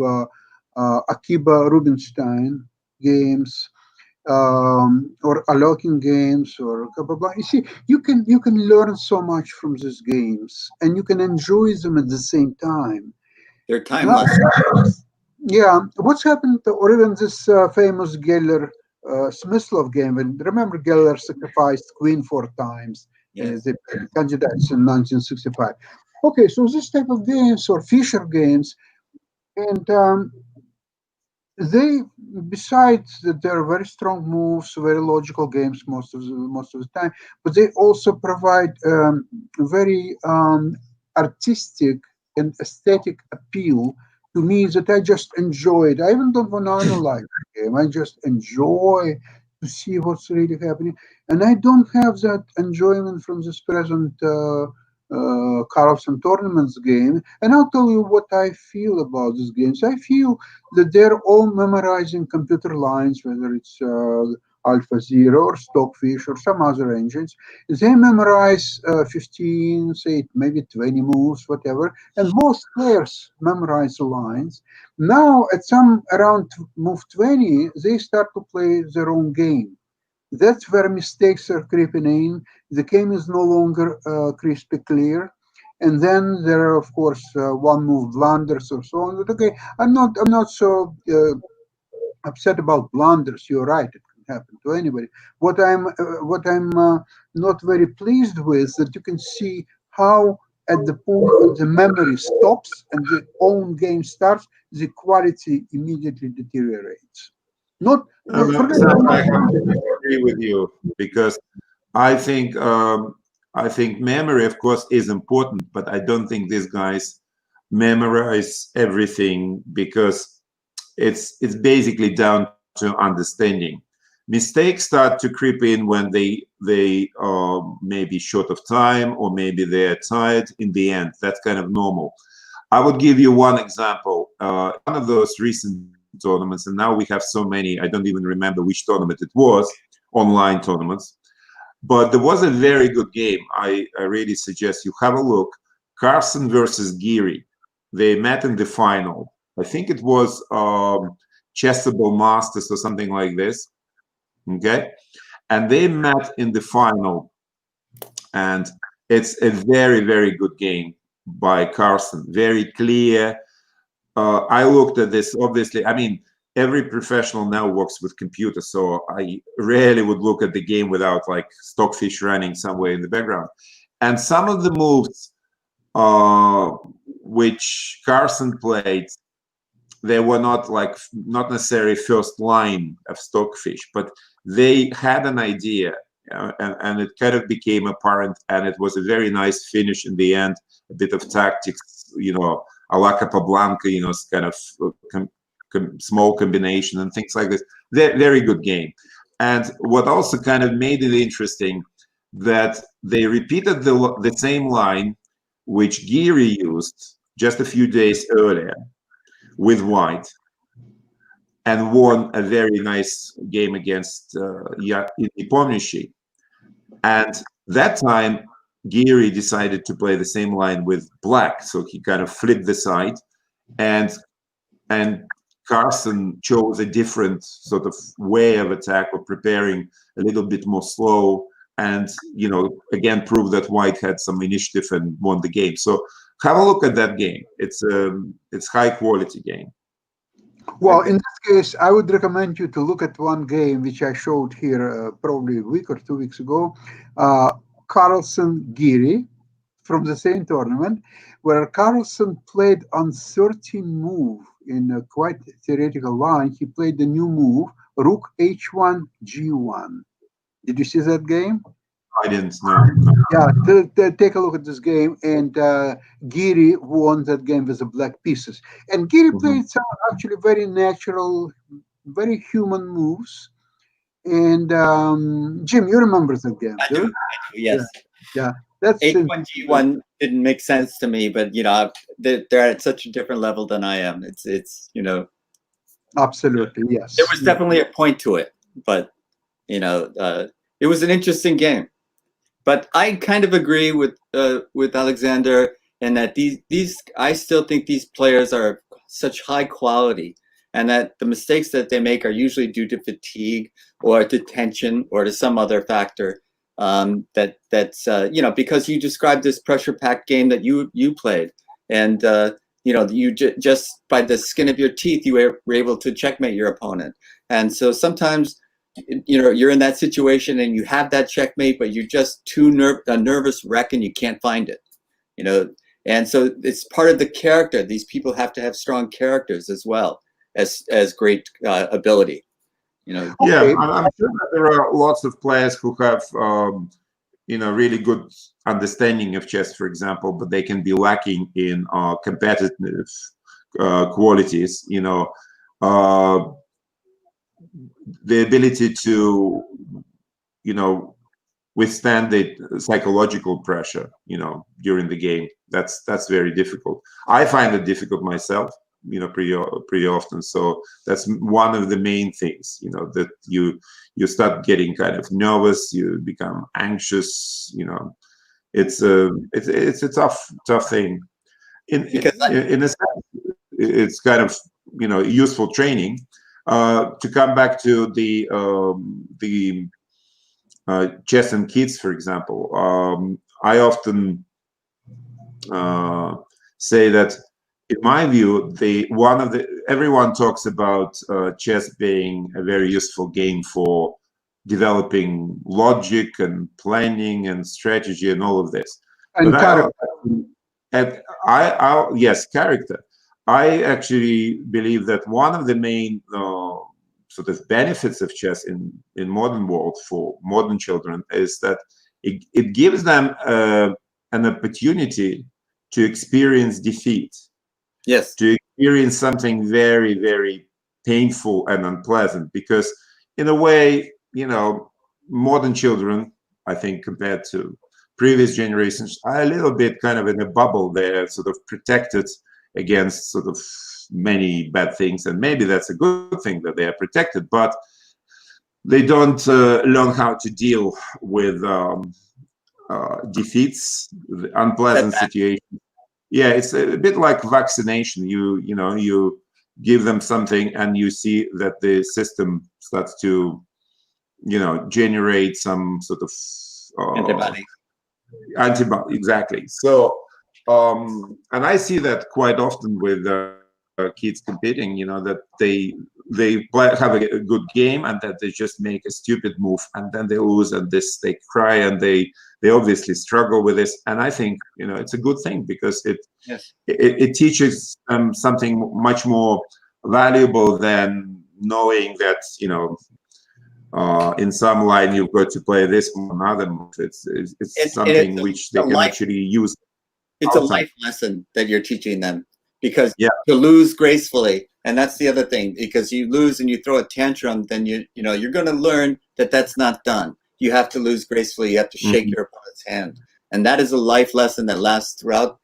S1: Akiba Rubinstein games, or Alokin games, or blah, blah, blah. You see, you can learn so much from these games, and you can enjoy them at the same time.
S3: They're
S1: Now,
S3: timeless.
S1: yeah, what's happened, or even this famous Geller Smyslov game, and remember Geller sacrificed queen 4 times,
S3: Yes.
S1: the candidates in 1965. Okay, so this type of games or Fischer games, and they, besides that they're very strong moves, very logical games most of the time, but they also provide very artistic and aesthetic appeal to me that I just enjoy it. I even don't want to analyze the game. I just enjoy to see what's really happening, and I don't have that enjoyment from this present. Carlson tournaments game, and I'll tell you what I feel about these games. I feel that they're all memorizing computer lines, whether it's AlphaZero or Stockfish or some other engines. They memorize 15, say maybe 20 moves, whatever, and most players memorize the lines. Now, at some around move 20, they start to play their own game. That's where mistakes are creeping in. The game is no longer crispy clear. And then there are, of course, one move blunders or so on. But okay, I'm not so upset about blunders. You're right; it can happen to anybody. What I'm not very pleased with that you can see how at the point when the memory stops and the own game starts, the quality immediately deteriorates. Not forget.
S2: Sam, I have to agree with you because I think I think memory, of course, is important, but I don't think these guys memorize everything because it's basically down to understanding. Mistakes start to creep in when they maybe short of time or maybe they're tired in the end. That's kind of normal. I would give you one example. One of those recent tournaments, and now we have so many, I don't even remember which tournament it was, online tournaments. But there was a very good game. I really suggest you have a look. Carson versus Geary. They met in the final. I think it was Chessable Masters or something like this. Okay. And they met in the final. And it's a very, very good game by Carson. Very clear. I looked at this, obviously. I mean, every professional now works with computers, so I rarely would look at the game without like Stockfish running somewhere in the background. And some of the moves which Carson played, they were not necessarily first line of Stockfish, but they had an idea, and it kind of became apparent, and it was a very nice finish in the end. A bit of tactics, a la Capablanca, kind of small combination and things like this. Very good game. And what also kind of made it interesting that they repeated the same line which Geary used just a few days earlier with white and won a very nice game against Nepomniachtchi. And that time, Geary decided to play the same line with black, so he kind of flipped the side, and Carson chose a different sort of way of attack or preparing a little bit more slow, and again proved that white had some initiative and won the game. So have a look at that game. It's high quality game.
S1: Well, in this case, I would recommend you to look at one game which I showed here probably a week or 2 weeks ago, Carlson Geary from the same tournament, where Carlson played on 13 move in a quite theoretical line. He played the new move, Rook H1 G1. Did you see that game?
S2: I didn't know. No.
S1: Yeah, take a look at this game. And Giri won that game with the black pieces. And Giri played some actually very natural, very human moves. And Jim, you remember that game,
S3: I do, yes.
S1: Yeah, that's
S3: H1G1 didn't make sense to me, but they're at such a different level than I am. It's
S1: absolutely, yes.
S3: There was definitely a point to it, but it was an interesting game. But I kind of agree with Alexander in that these I still think these players are such high quality, and that the mistakes that they make are usually due to fatigue or to tension or to some other factor. That's because you described this pressure-packed game that you played, and you just by the skin of your teeth you were able to checkmate your opponent. And so sometimes you're in that situation and you have that checkmate, but you're just a nervous wreck and you can't find it. And so it's part of the character. These people have to have strong characters as well as great ability.
S2: Yeah, I'm sure that there are lots of players who have really good understanding of chess, for example, but they can be lacking in competitive qualities. The ability to withstand the psychological pressure during the game, that's very difficult. I find it difficult myself, pretty often. So that's one of the main things, that you start getting kind of nervous, you become anxious. It's a tough thing. In a sense, it's kind of useful training. To come back to the chess and kids, for example, I often say that, in my view, everyone talks about chess being a very useful game for developing logic and planning and strategy and all of this.
S1: And character.
S2: Yes, character. I actually believe that one of the main sort of benefits of chess in modern world for modern children is that it gives them an opportunity to experience defeat.
S3: Yes.
S2: To experience something very, very painful and unpleasant, because in a way, modern children, I think, compared to previous generations, are a little bit kind of in a bubble. They're sort of protected against sort of many bad things, and maybe that's a good thing that they are protected, but they don't learn how to deal with defeats, unpleasant situations. Yeah, it's a bit like vaccination. You give them something and you see that the system starts to generate some sort of antibody, exactly. So and I see that quite often with kids competing, that they have a good game and that they just make a stupid move and then they lose, and they cry and they obviously struggle with this. And I think it's a good thing, because it teaches them something much more valuable than knowing that in some line you've got to play this one, another move. It's something which they can actually use.
S3: It's a life lesson that you're teaching them, because to lose gracefully, and that's the other thing, because you lose and you throw a tantrum, then you're going to learn that that's not done. You have to lose gracefully. You have to shake your opponent's hand, and that is a life lesson that lasts throughout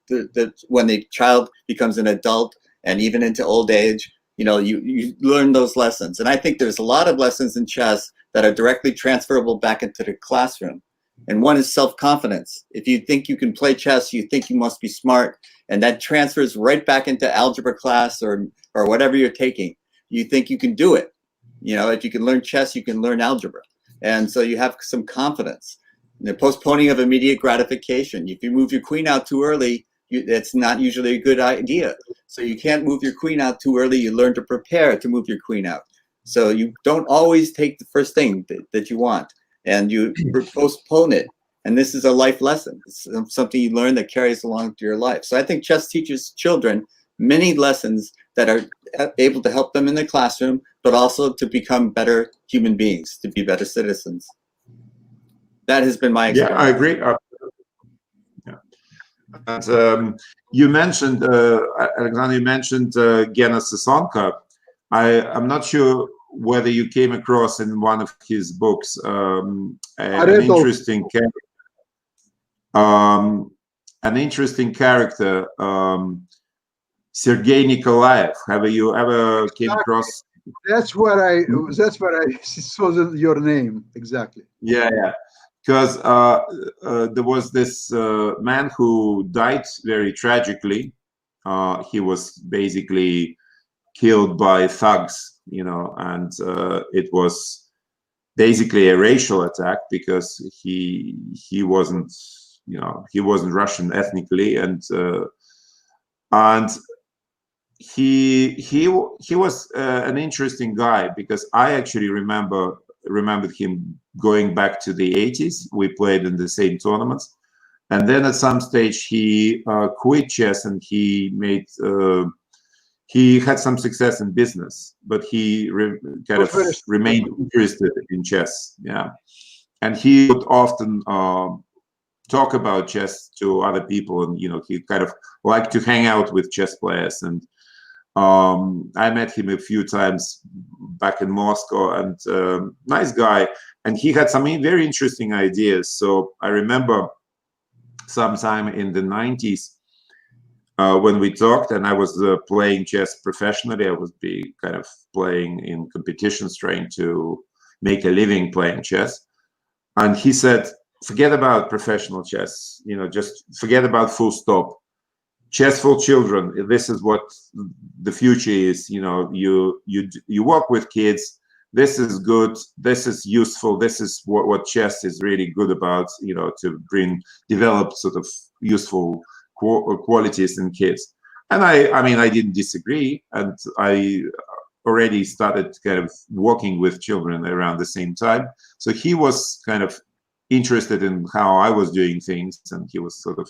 S3: when the child becomes an adult and even into old age. You learn those lessons, and I think there's a lot of lessons in chess that are directly transferable back into the classroom. And one is self-confidence. If you think you can play chess, you think you must be smart, and that transfers right back into algebra class or whatever you're taking. You think you can do it. If you can learn chess, you can learn algebra. And so you have some confidence. The postponing of immediate gratification. If you move your queen out too early, that's not usually a good idea. So you can't move your queen out too early. You learn to prepare to move your queen out. So you don't always take the first thing that you want, and you postpone it. And this is a life lesson. It's something you learn that carries along through your life. So I think chess teaches children many lessons that are able to help them in the classroom, but also to become better human beings, to be better citizens. That has been my experience.
S2: Yeah, I agree. And you mentioned, Alexander, you mentioned Gena Sasonka. I'm not sure whether you came across in one of his books an interesting character. Sergei Nikolaev. Have you ever came across?
S1: That's where I saw your name exactly.
S2: Yeah, yeah. Because there was this man who died very tragically. He was basically killed by thugs, you know, and it was basically a racial attack because he wasn't, you know, he wasn't Russian ethnically, and he was an interesting guy because I actually remembered him going back to the 80s. We played in the same tournaments, and then at some stage he quit chess and he made he had some success in business, but he kind of remained interested in chess. Yeah, and he would often talk about chess to other people, and you know, he kind of liked to hang out with chess players. And I met him a few times back in Moscow, and nice guy, and he had some very interesting ideas. So I remember sometime in the 90s when we talked, and I was playing chess professionally. I was kind of playing in competitions, trying to make a living playing chess. And he said, forget about professional chess, you know, just forget about full stop. Chess for children, this is what the future is. You know, you work with kids. This is good. This is useful. This is what chess is really good about, you know, to develop sort of useful qualities in kids. And I mean, I didn't disagree. And I already started kind of working with children around the same time. So he was kind of interested in how I was doing things, and he was sort of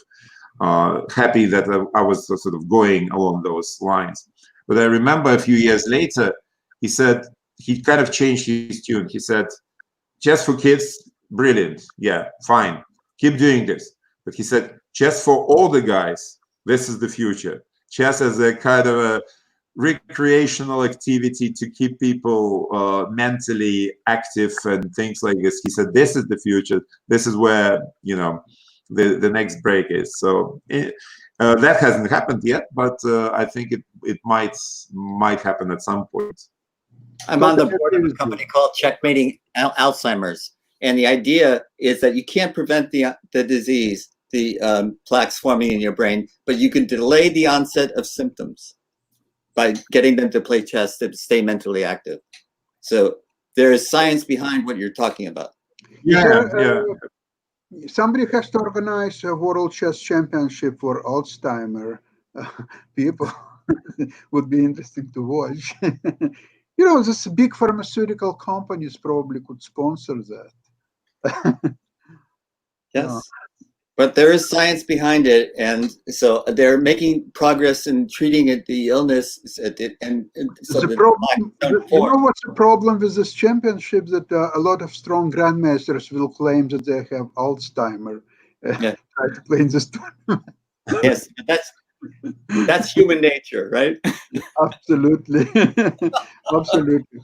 S2: happy that I was sort of going along those lines. But I remember a few years later, he said, he kind of changed his tune. He said, chess for kids, brilliant. Yeah, fine. Keep doing this. But he said, chess for all the guys, this is the future. Chess as a kind of a recreational activity to keep people mentally active and things like this. He said, this is the future. This is where, you know, the next break is. So that hasn't happened yet, but I think it might happen at some point.
S3: I'm on the board of a company called Checkmating Alzheimer's, and the idea is that you can't prevent the disease, the plaques forming in your brain, but you can delay the onset of symptoms by getting them to play chess to stay mentally active. So there is science behind what you're talking about.
S2: Yeah.
S1: Somebody has to organize a World Chess Championship for Alzheimer people. Would be interesting to watch. You know, this big pharmaceutical companies probably could sponsor that.
S3: Yes. But there is science behind it, and so they're making progress in treating it, the illness. And so
S1: the problem, you know what's the problem with this championship? That a lot of strong grandmasters will claim that they have Alzheimer.
S3: Yeah.
S1: Try to play in this tournament.
S3: Yes, that's human nature, right?
S1: Absolutely, absolutely.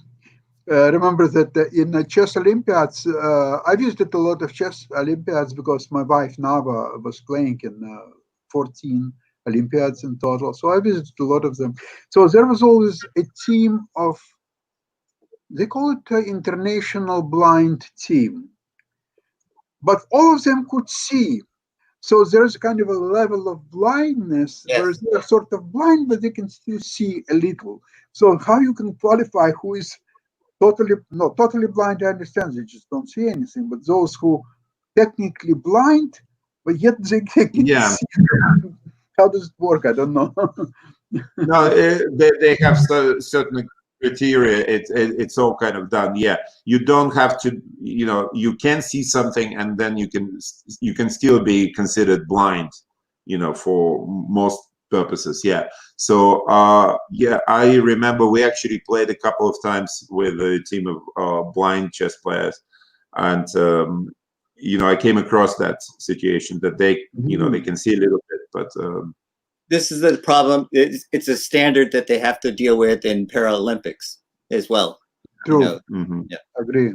S1: Remember that in chess Olympiads, I visited a lot of chess Olympiads because my wife Nava was playing in 14 Olympiads in total. So I visited a lot of them. So there was always a team of, they call it an international blind team, but all of them could see. So there's kind of a level of blindness where they're sort of blind, but they can still see a little. So how you can qualify who is totally blind, I understand, they just don't see anything. But those who technically blind, but yet they can see. How does it work? I don't know.
S2: No, they have certain criteria. It's all kind of done. Yeah, you don't have to. You know, you can see something, and then you can still be considered blind. You know, for most purposes. Yeah. So yeah, I remember we actually played a couple of times with a team of blind chess players, and I came across that situation that they, they can see a little bit, but
S3: this is the problem. It's a standard that they have to deal with in Paralympics as well.
S1: True.
S3: Yeah.
S1: Agree.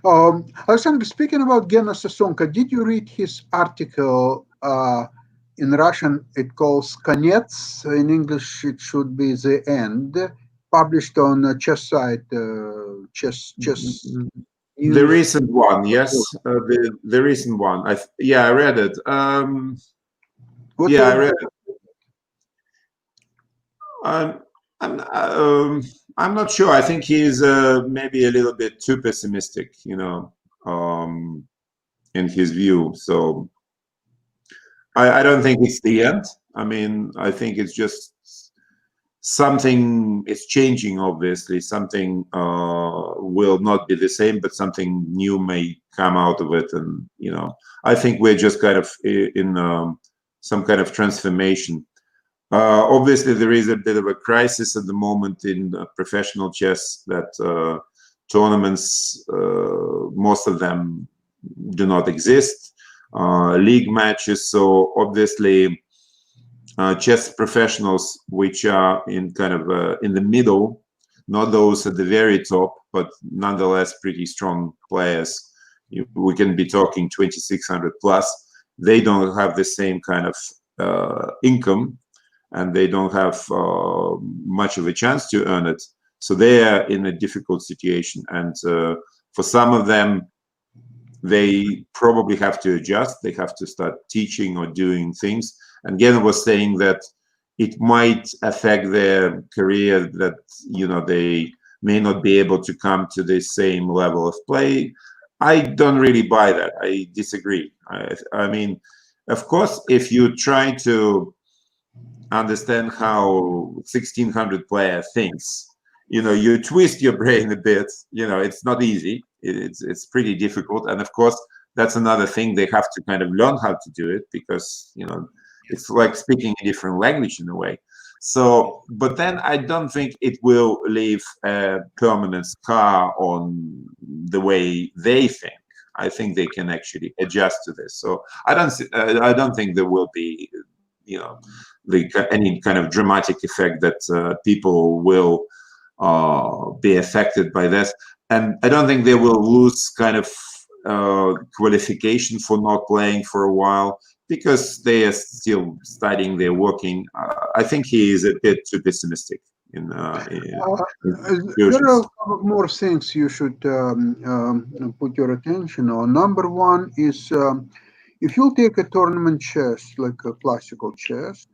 S1: Alexander, speaking about Gena Sasonka, did you read his article in Russian? It calls "Konets." In English, it should be "The End," published on a chess site, chess.
S2: The recent one, yes, the recent one. I read it. I read it. I'm not sure. I think he's maybe a little bit too pessimistic, in his view. So I don't think it's the end. I mean, I think it's just something is changing. Obviously, something will not be the same, but something new may come out of it. And I think we're just kind of in some kind of transformation. Obviously, there is a bit of a crisis at the moment in professional chess, that tournaments, most of them do not exist, league matches. So obviously, chess professionals, which are in kind of in the middle, not those at the very top, but nonetheless pretty strong players, we can be talking 2,600 plus, they don't have the same kind of income, and they don't have much of a chance to earn it. So they are in a difficult situation. And for some of them, they probably have to adjust. They have to start teaching or doing things. And Gena was saying that it might affect their career, that, they may not be able to come to the same level of play. I don't really buy that. I disagree. I mean, of course, if you try to understand how 1,600 player thinks, you twist your brain a bit, it's not easy. It's pretty difficult. And of course, that's another thing. They have to kind of learn how to do it, because, it's like speaking a different language in a way. So, but then I don't think it will leave a permanent scar on the way they think. I think they can actually adjust to this. So I don't think there will be, any kind of dramatic effect that people will be affected by this. And I don't think they will lose kind of qualification for not playing for a while, because they are still studying, they're working. I think he is a bit too pessimistic. There
S1: are more things you should put your attention on. Number one is, if you take a tournament chess, like a classical chess,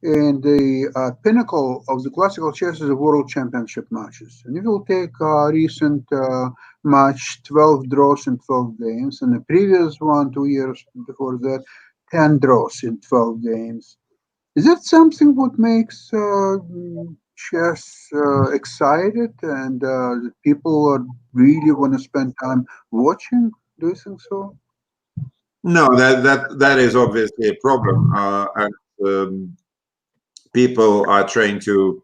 S1: and the pinnacle of the classical chess is the world championship matches. And if you take a recent match, 12 draws in 12 games, and the previous one 2 years before that, 10 draws in 12 games. Is that something what makes chess excited, and people are really want to spend time watching? Do you think so?
S2: No, that is obviously a problem, and people are trying to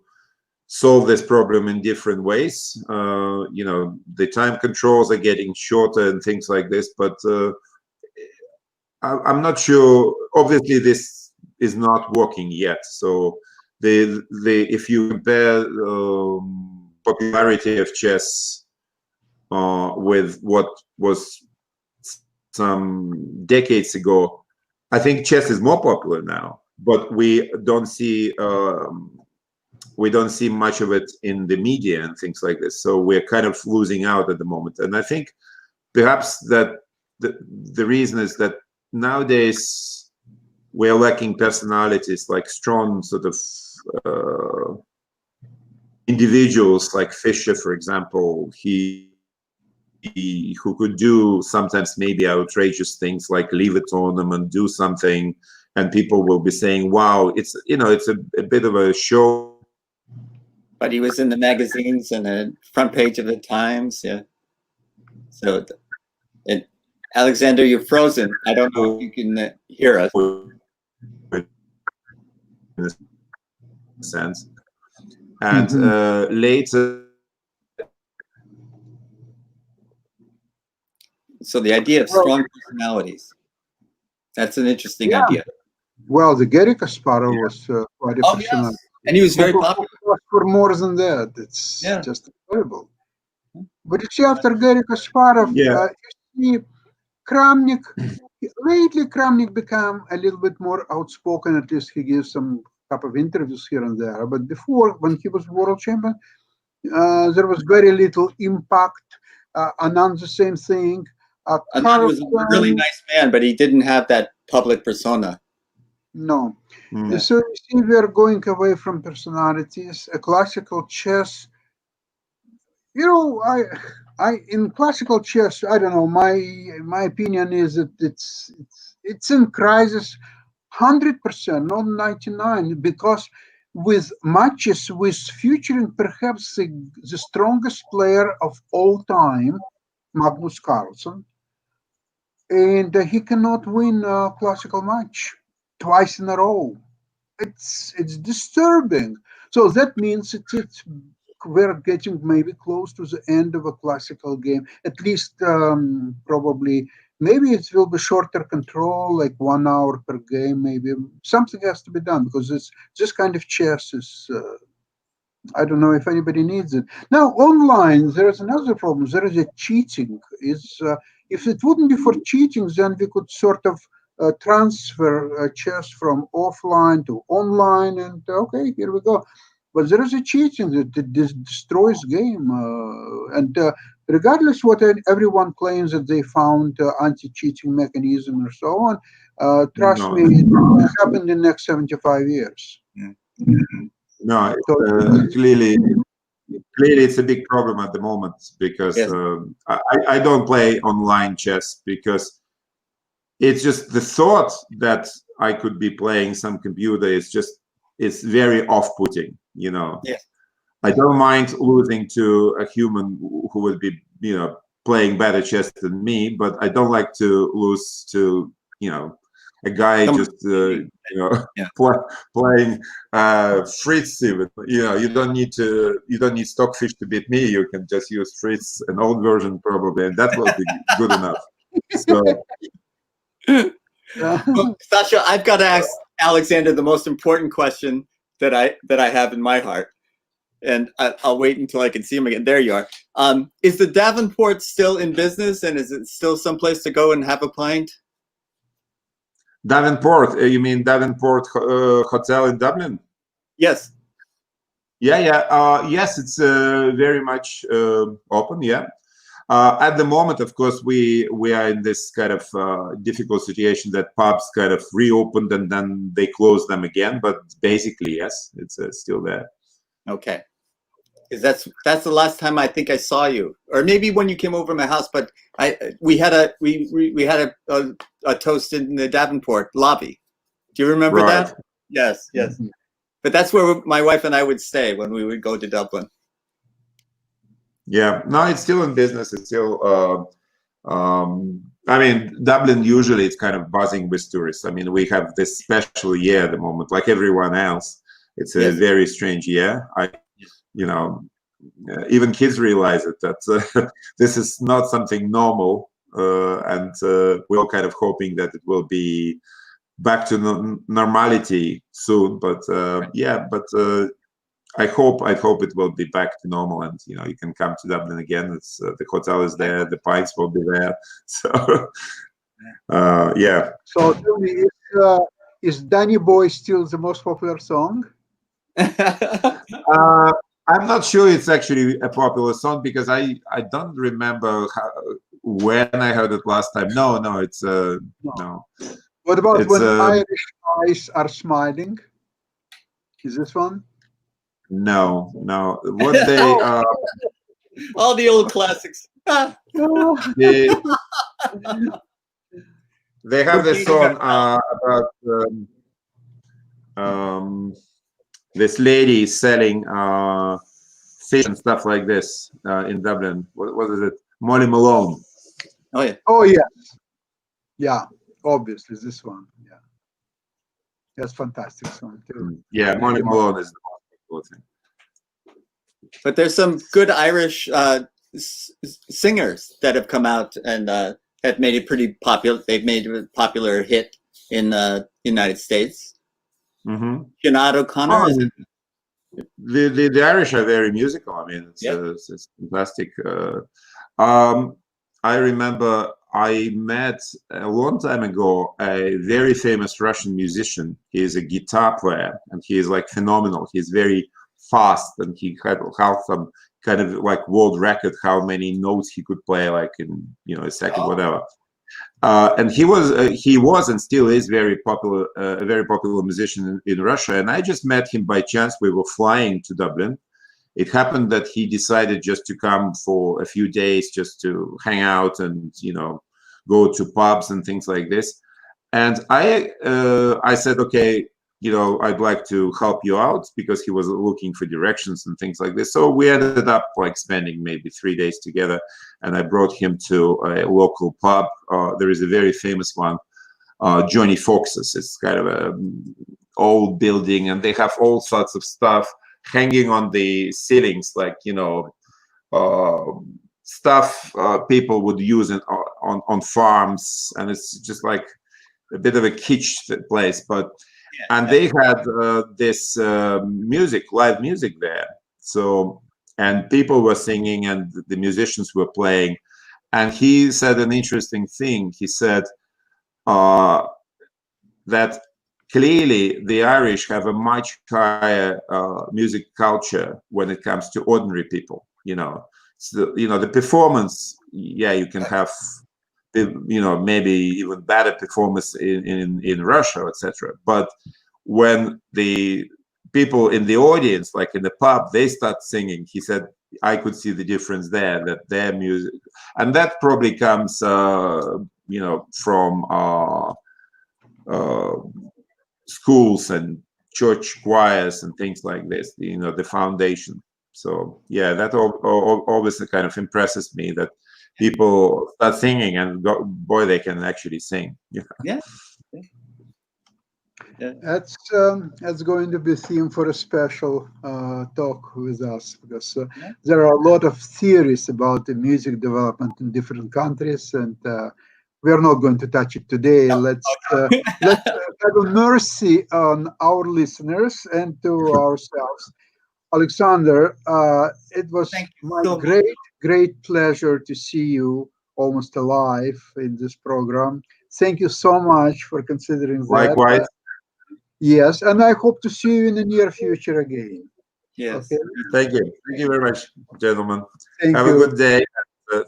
S2: solve this problem in different ways. The time controls are getting shorter and things like this, but I'm not sure. Obviously, this is not working yet. So if you compare popularity of chess with what was some decades ago, I think chess is more popular now, but we don't see much of it in the media and things like this. So we're kind of losing out at the moment. And I think perhaps that the reason is that nowadays we're lacking personalities, like strong sort of individuals, like Fischer, for example. Who could do sometimes maybe outrageous things, like leave a tournament, do something, and people will be saying, wow, it's a bit of a show.
S3: But he was in the magazines and the front page of the Times. Yeah. So, and Alexander, you're frozen. I don't know if you can hear us.
S2: In a sense. And later.
S3: So the idea of strong personalities. That's an interesting idea.
S1: Well, the Garry Kasparov was quite a personality.
S3: And he was very popular.
S1: For more than that, it's just incredible. But you see, after Garry Kasparov, you see Kramnik. Lately, Kramnik became a little bit more outspoken. At least he gives some couple of interviews here and there. But before, when he was world champion, there was very little impact. Anand, the same thing.
S3: Anand was a really nice man, but he didn't have that public persona.
S1: No. So you see, we are going away from personalities. A classical chess, you know, I in classical chess, I don't know. My opinion is that it's in crisis, 100%, not 99, because with matches with featuring perhaps the strongest player of all time, Magnus Carlsen, and he cannot win a classical match twice in a row. It's disturbing. So that means we're getting maybe close to the end of a classical game. At least probably maybe it will be shorter control, like 1 hour per game. Maybe something has to be done because this kind of chess is. I don't know if anybody needs it. Now, online, there is another problem. There is a cheating. If it wouldn't be for cheating, then we could sort of transfer chess from offline to online, and okay, here we go. But there is a cheating that destroys game, and regardless what everyone claims that they found anti-cheating mechanism or so on, trust me, it will happen in the next 75 years.
S2: No, clearly it's a big problem at the moment because I don't play online chess because it's just the thought that I could be playing some computer it's very off-putting, you know. I don't mind losing to a human who would be, you know, playing better chess than me, but I don't like to lose to, you know, a guy just playing Fritz. Even, you know, you don't need Stockfish to beat me. You can just use Fritz, an old version probably, and that will be good enough. So,
S3: well, Sasha, I've got to ask Alexander the most important question that I have in my heart, and I'll wait until I can see him again. There you are. Is the Davenport still in business, and is it still someplace to go and have a pint?
S2: Davenport, you mean Davenport Hotel in Dublin?
S3: Yes.
S2: Yes, it's very much open. At the moment, of course, we are in this kind of difficult situation that pubs kind of reopened and then they closed them again. But basically, yes, it's still there.
S3: Okay. Because that's the last time I think I saw you, or maybe when you came over to my house. But we had a toast in the Davenport lobby. Do you remember that? Yes. Mm-hmm. But that's where my wife and I would stay when we would go to Dublin.
S2: Yeah, no, it's still in business. It's still. I mean, Dublin usually it's kind of buzzing with tourists. I mean, we have this special year at the moment, like everyone else. It's a very strange year. You know, even kids realize it that this is not something normal, and we're all kind of hoping that it will be back to normality soon. But I hope it will be back to normal, and you know, you can come to Dublin again. It's the hotel is there, the pints will be there. So yeah.
S1: So tell me, is Danny Boy still the most popular song?
S2: I'm not sure it's actually a popular song because I don't remember when I heard it last time. No, it's no.
S1: What about When Irish Eyes Are Smiling? Is this one?
S2: No. What they
S3: all the old classics.
S2: they have this song about this lady selling fish and stuff like this in Dublin. What is it? Molly Malone.
S3: Oh yeah.
S1: Oh yes. Yeah. Obviously, this one. Yeah. That's fantastic song too.
S2: Yeah, Molly Malone is the most important thing.
S3: But there's some good Irish singers that have come out and have made it pretty popular. They've made a popular hit in the United States.
S2: Mm-hmm.
S3: Sinead O'Connor.
S2: The Irish are very musical. I mean, it's fantastic. I remember I met a long time ago a very famous Russian musician. He is a guitar player, and he is like phenomenal. He's very fast, and he had some kind of like world record how many notes he could play, like in a second, whatever. And he was and still is very popular, a very popular musician in Russia. And I just met him by chance. We were flying to Dublin. It happened that he decided just to come for a few days, just to hang out and go to pubs and things like this. And I said, okay, I'd like to help you out, because he was looking for directions and things like this. So we ended up like spending maybe 3 days together, and I brought him to a local pub. There is a very famous one, Johnny Fox's. It's kind of a old building, and they have all sorts of stuff hanging on the ceilings, like stuff people would use on farms, and it's just like a bit of a kitsch place, but. And they had this live music there. So, and people were singing, and the musicians were playing. And he said an interesting thing. He said that clearly the Irish have a much higher music culture when it comes to ordinary people. So, the performance. Yeah, you can have. Maybe even better performance in Russia, etc. But when the people in the audience, like in the pub, they start singing, he said, I could see the difference there, that their music, and that probably comes, from schools and church choirs and things like this, the foundation. So yeah, that always kind of impresses me, that people start singing, and boy, they can actually sing.
S3: Yeah.
S1: That's going to be a theme for a special talk with us, because there are a lot of theories about the music development in different countries, and we are not going to touch it today. Let's have a mercy on our listeners and to ourselves. Alexander, it was my great pleasure to see you almost alive in this program. Thank you so much for considering that.
S2: Likewise.
S1: Yes, and I hope to see you in the near future again.
S3: Yes.
S1: Okay?
S2: Thank you. Thank you very much, gentlemen.
S1: Have
S2: a good day.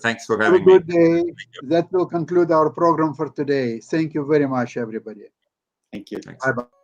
S2: Thanks for having me.
S1: Have a good day. That will conclude our program for today. Thank you very much, everybody.
S3: Thank you.
S2: Thanks.
S1: Bye-bye.